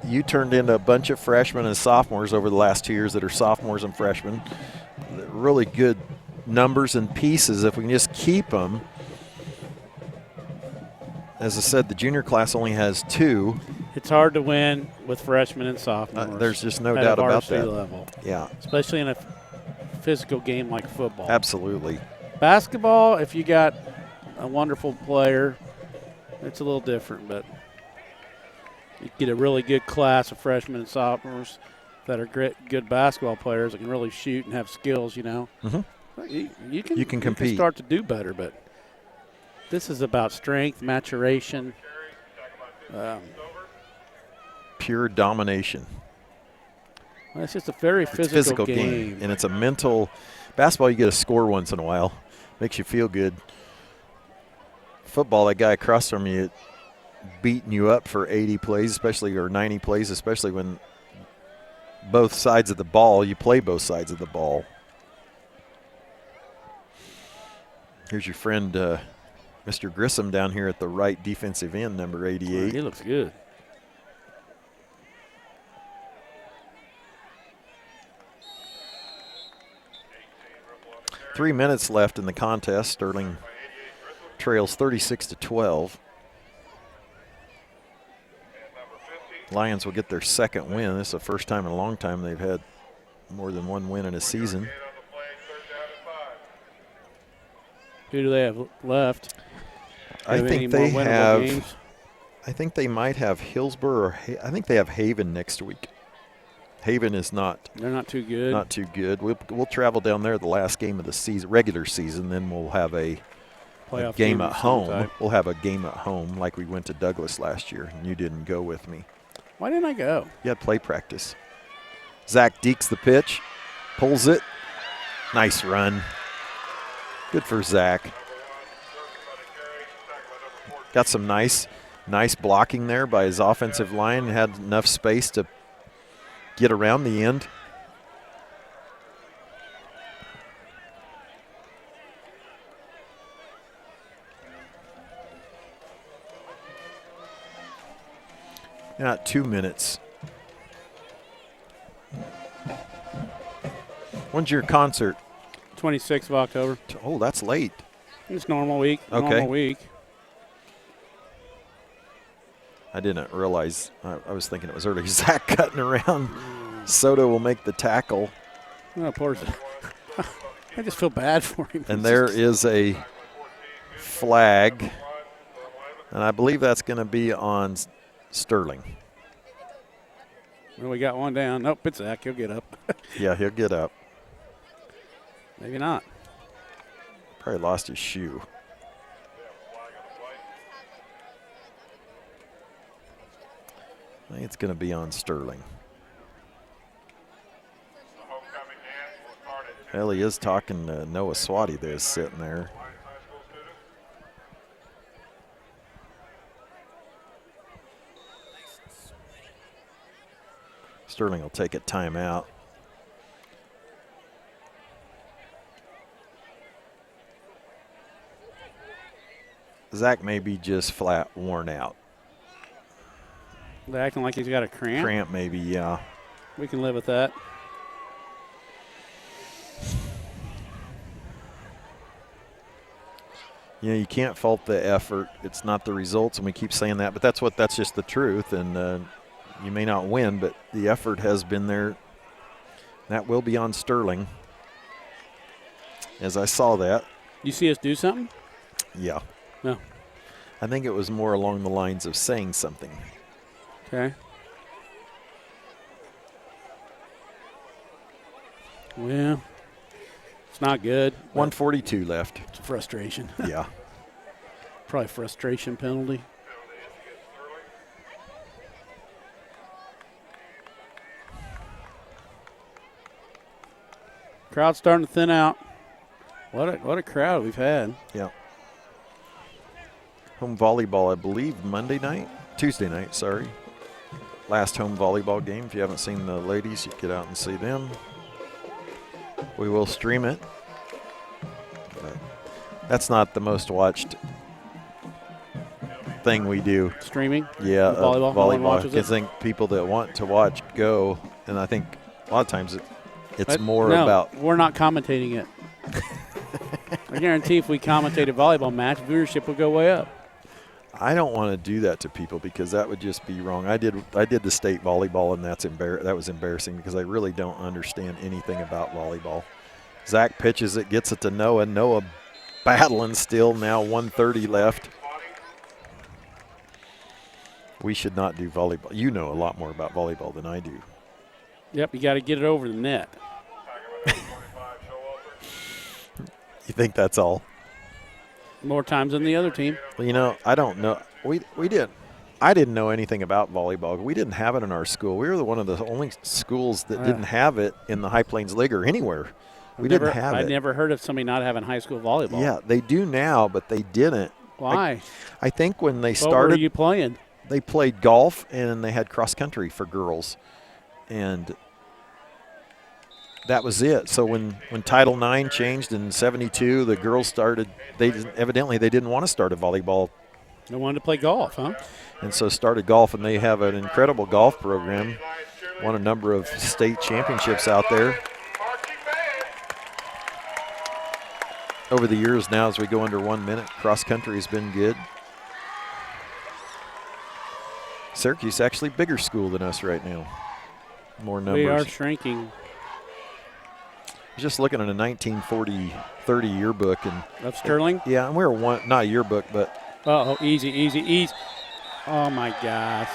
Speaker 1: you turned into a bunch of freshmen and sophomores over the last 2 years that are sophomores and freshmen. Really good numbers and pieces. If we can just keep them. As I said, the junior class only has 2.
Speaker 2: It's hard to win with freshmen and sophomores.
Speaker 1: There's just no
Speaker 2: at
Speaker 1: doubt
Speaker 2: a
Speaker 1: about
Speaker 2: varsity
Speaker 1: that.
Speaker 2: level.
Speaker 1: Yeah.
Speaker 2: Especially in a physical game like football.
Speaker 1: Absolutely.
Speaker 2: Basketball, if you got a wonderful player, it's a little different, but you get a really good class of freshmen and sophomores that are good basketball players that can really shoot and have skills, you know.
Speaker 1: Mm-hmm.
Speaker 2: You can
Speaker 1: compete.
Speaker 2: You can start to do better, but this is about strength, maturation.
Speaker 1: Pure domination.
Speaker 2: Well, it's just a very physical game.
Speaker 1: And it's a mental. Basketball, you get a score once in a while. Makes you feel good. Football, that guy across from you beating you up for 80 plays, especially, or 90 plays, especially when both sides of the ball, you play both sides of the ball. Here's your friend, Mr. Grissom, down here at the right defensive end, number 88.
Speaker 2: He looks good.
Speaker 1: Three minutes left in the contest. Sterling trails 36-12. Lions will get their second win. This is the first time in a long time they've had more than one win in a season.
Speaker 2: Who do they have left?
Speaker 1: I think they have. I think they might have Hillsborough, or I think they have Haven next week. Haven is not.
Speaker 2: They're not too good.
Speaker 1: Not too good. We'll travel down there the last game of the season, regular season. Then we'll have a game at home.
Speaker 2: Sometime.
Speaker 1: We'll have a game at home like we went to Douglas last year, and you didn't go with me.
Speaker 2: Why didn't I go?
Speaker 1: You had play practice. Zach dekes the pitch, pulls it. Nice run. Good for Zach. Got some nice blocking there by his offensive line. Had enough space to get around the end. Not 2 minutes. When's your concert?
Speaker 2: 26th of October.
Speaker 1: Oh, that's late.
Speaker 2: It's normal week.
Speaker 1: Okay.
Speaker 2: Normal week.
Speaker 1: I didn't realize. I was thinking it was early. Zach cutting around. Soto will make the tackle.
Speaker 2: Oh, poor I just feel bad for him.
Speaker 1: And there is a flag. And I believe that's going to be on Sterling.
Speaker 2: Well, we got one down. Nope, it's Zach. He'll get up.
Speaker 1: Yeah, he'll get up.
Speaker 2: Maybe not.
Speaker 1: Probably lost his shoe. I think it's going to be on Sterling. Well, he is talking to Noah Swati that's sitting there. Sterling will take a timeout. Zach may be just flat worn out.
Speaker 2: They're acting like he's got a cramp.
Speaker 1: Cramp maybe, yeah.
Speaker 2: We can live with that.
Speaker 1: You know, you can't fault the effort. It's not the results, and we keep saying that, but that's just the truth. And you may not win, but the effort has been there. That will be on Sterling. As I saw that.
Speaker 2: You see us do something?
Speaker 1: Yeah.
Speaker 2: No.
Speaker 1: I think it was more along the lines of saying something.
Speaker 2: Okay. Well, it's not good.
Speaker 1: 1:42 left.
Speaker 2: It's frustration.
Speaker 1: Yeah.
Speaker 2: Probably frustration penalty. Crowd's starting to thin out. What a crowd we've had.
Speaker 1: Yeah. Home volleyball, I believe, Tuesday night, sorry. Last home volleyball game. If you haven't seen the ladies, you get out and see them. We will stream it. But that's not the most watched thing we do.
Speaker 2: Streaming?
Speaker 1: Yeah,
Speaker 2: volleyball. No one
Speaker 1: volleyball.
Speaker 2: watches
Speaker 1: I
Speaker 2: it?
Speaker 1: think people that want to watch go, and I think a lot of times it's more
Speaker 2: no,
Speaker 1: about.
Speaker 2: We're not commentating it. I guarantee if we commentate a volleyball match, viewership will go way up.
Speaker 1: I don't want to do that to people because that would just be wrong. I did the state volleyball, and that was embarrassing because I really don't understand anything about volleyball. Zach pitches it, gets it to Noah. Noah battling still, now 1:30 left. We should not do volleyball. You know a lot more about volleyball than I do.
Speaker 2: Yep, you got to get it over the net.
Speaker 1: You think that's all?
Speaker 2: More times than the other team.
Speaker 1: Well, you know, I don't know. We didn't. I didn't know anything about volleyball. We didn't have it in our school. We were one of the only schools that didn't have it in the High Plains League or anywhere. We didn't have it.
Speaker 2: I never heard of somebody not having high school volleyball.
Speaker 1: Yeah, they do now, but they didn't.
Speaker 2: Why?
Speaker 1: I think when they
Speaker 2: What
Speaker 1: started,
Speaker 2: were you playing?
Speaker 1: they played golf and they had cross country for girls, and that was it. So when Title IX changed in '72, the girls started. They didn't want to start a volleyball.
Speaker 2: They wanted to play golf, huh?
Speaker 1: And so started golf, and they have an incredible golf program. Won a number of state championships out there. Over the years now, as we go under 1 minute, cross country has been good. Syracuse actually bigger school than us right now. More numbers.
Speaker 2: We are shrinking.
Speaker 1: Just looking at a 1940-30 yearbook, and
Speaker 2: Of Sterling?
Speaker 1: yeah, and we were one, not a yearbook, but
Speaker 2: Oh, easy. Oh, my gosh.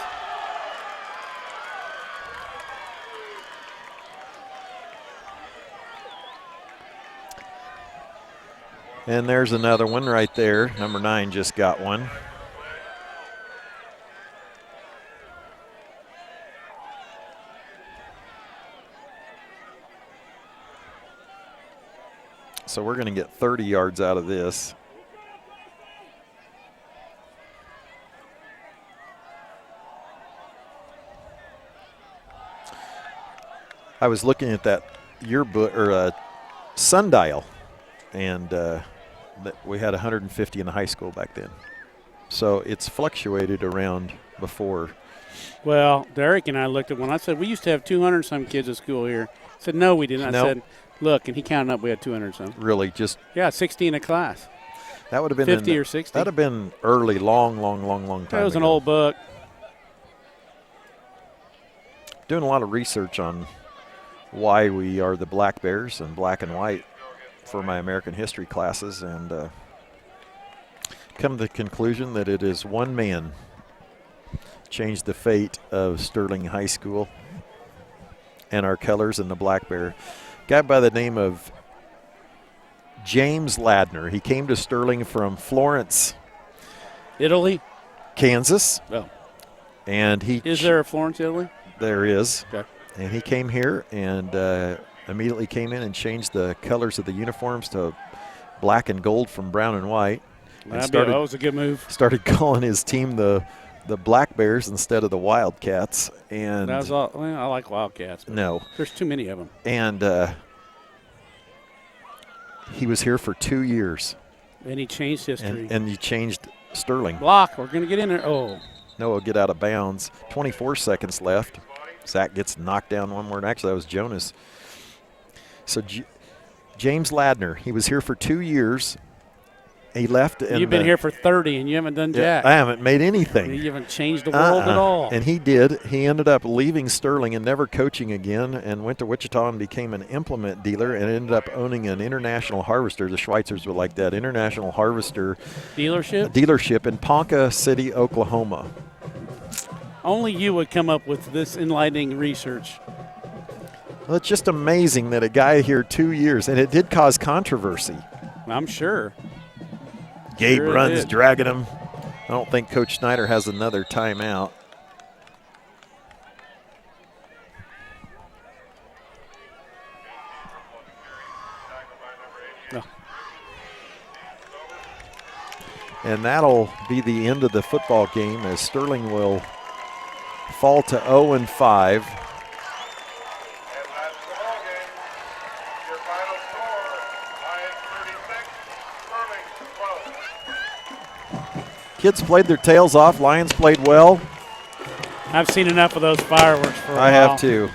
Speaker 1: and there's another one right there. Number 9 just got one. So we're going to get 30 yards out of this. I was looking at that yearbook or sundial, and we had 150 in the high school back then. So it's fluctuated around before.
Speaker 2: Well, Derek and I looked at when I said we used to have 200-some kids at school here. I said, no, we didn't.
Speaker 1: No.
Speaker 2: I said, look, and he counted up, we had 200-some.
Speaker 1: Really, just
Speaker 2: Yeah, 60 in a class.
Speaker 1: that would have been
Speaker 2: 50 or 60.
Speaker 1: That'd have been early, long time.
Speaker 2: That was an
Speaker 1: ago.
Speaker 2: old book.
Speaker 1: Doing a lot of research on why we are the Black Bears and black and white for my American history classes, and come to the conclusion that it is one man changed the fate of Sterling High School and our colors and the Black Bear. Guy by the name of James Ladner. He came to Sterling from Florence,
Speaker 2: Italy?
Speaker 1: Kansas,
Speaker 2: Oh.
Speaker 1: and he
Speaker 2: Is there a Florence, Italy?
Speaker 1: there is.
Speaker 2: Okay.
Speaker 1: And he came here and immediately came in and changed the colors of the uniforms to black and gold from brown and white. And
Speaker 2: That was a good move.
Speaker 1: started calling his team the the Black Bears instead of the Wildcats. And
Speaker 2: That was all. Well, I like Wildcats. But
Speaker 1: no,
Speaker 2: there's too many of them.
Speaker 1: and he was here for 2 years,
Speaker 2: And he changed history.
Speaker 1: and you changed Sterling.
Speaker 2: Block. We're going to get in there. Oh.
Speaker 1: Noah get out of bounds. 24 seconds left. Zach gets knocked down one more. Actually, that was Jonas. So James Ladner, he was here for 2 years. He left. And
Speaker 2: You've been here for 30, and you haven't done jack.
Speaker 1: I haven't made anything.
Speaker 2: You haven't changed the world at all.
Speaker 1: And he did. He ended up leaving Sterling and never coaching again, and went to Wichita and became an implement dealer and ended up owning an International Harvester. The Schweitzers were like that. International Harvester dealership in Ponca City, Oklahoma.
Speaker 2: Only you would come up with this enlightening research.
Speaker 1: Well, it's just amazing that a guy here 2 years, and it did cause controversy.
Speaker 2: I'm sure.
Speaker 1: Gabe
Speaker 2: Sure it
Speaker 1: runs,
Speaker 2: did.
Speaker 1: dragging him. I don't think Coach Snyder has another timeout.
Speaker 2: No.
Speaker 1: And that'll be the end of the football game as Sterling will fall to 0-5.
Speaker 4: And that's the ball game. Your final score, Lions 36, Sterling 12.
Speaker 1: Kids played their tails off. Lions played well.
Speaker 2: I've seen enough of those fireworks for a while.
Speaker 1: I have too.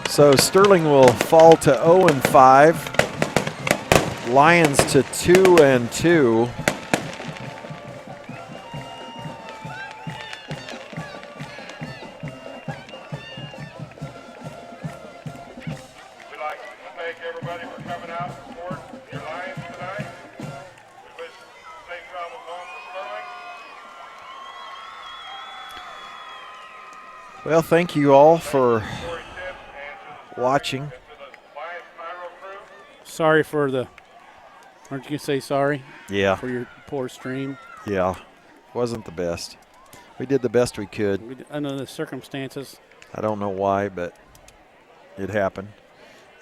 Speaker 1: So Sterling will fall to 0-5. Lions to 2-2.
Speaker 4: We'd like to thank everybody for coming out and support your Lions tonight. We wish safe travels home for Sterling.
Speaker 1: Well, thank you all for
Speaker 4: Corey Tipp and to the
Speaker 1: watching.
Speaker 4: and to the Lions Pyro crew.
Speaker 2: Sorry for the. Aren't you going to say sorry
Speaker 1: Yeah,
Speaker 2: for your poor stream?
Speaker 1: yeah. Wasn't the best. We did the best we could.
Speaker 2: Under the circumstances.
Speaker 1: I don't know why, but it happened.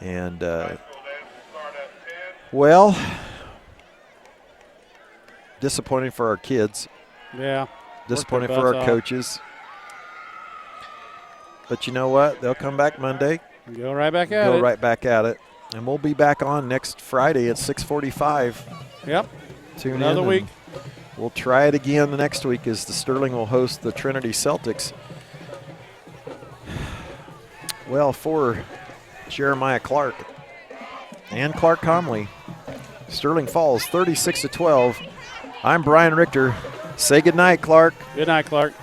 Speaker 1: And,
Speaker 4: High school dance will start at 10.
Speaker 1: well, disappointing for our kids.
Speaker 2: Yeah.
Speaker 1: Disappointing
Speaker 2: Worked
Speaker 1: for
Speaker 2: their
Speaker 1: our
Speaker 2: butts
Speaker 1: coaches. But you know what? They'll come back Monday.
Speaker 2: Go right back at
Speaker 1: Go
Speaker 2: it.
Speaker 1: right back at it. And we'll be back on next Friday at 6:45.
Speaker 2: Yep.
Speaker 1: Tune
Speaker 2: Another
Speaker 1: in.
Speaker 2: week.
Speaker 1: and We'll try it again the next week as the Sterling will host the Trinity Celtics. Well, for Jeremiah Clark and Clark Comley, Sterling falls 36-12. I'm Brian Richter. Say goodnight, Clark.
Speaker 2: Good night, Clark.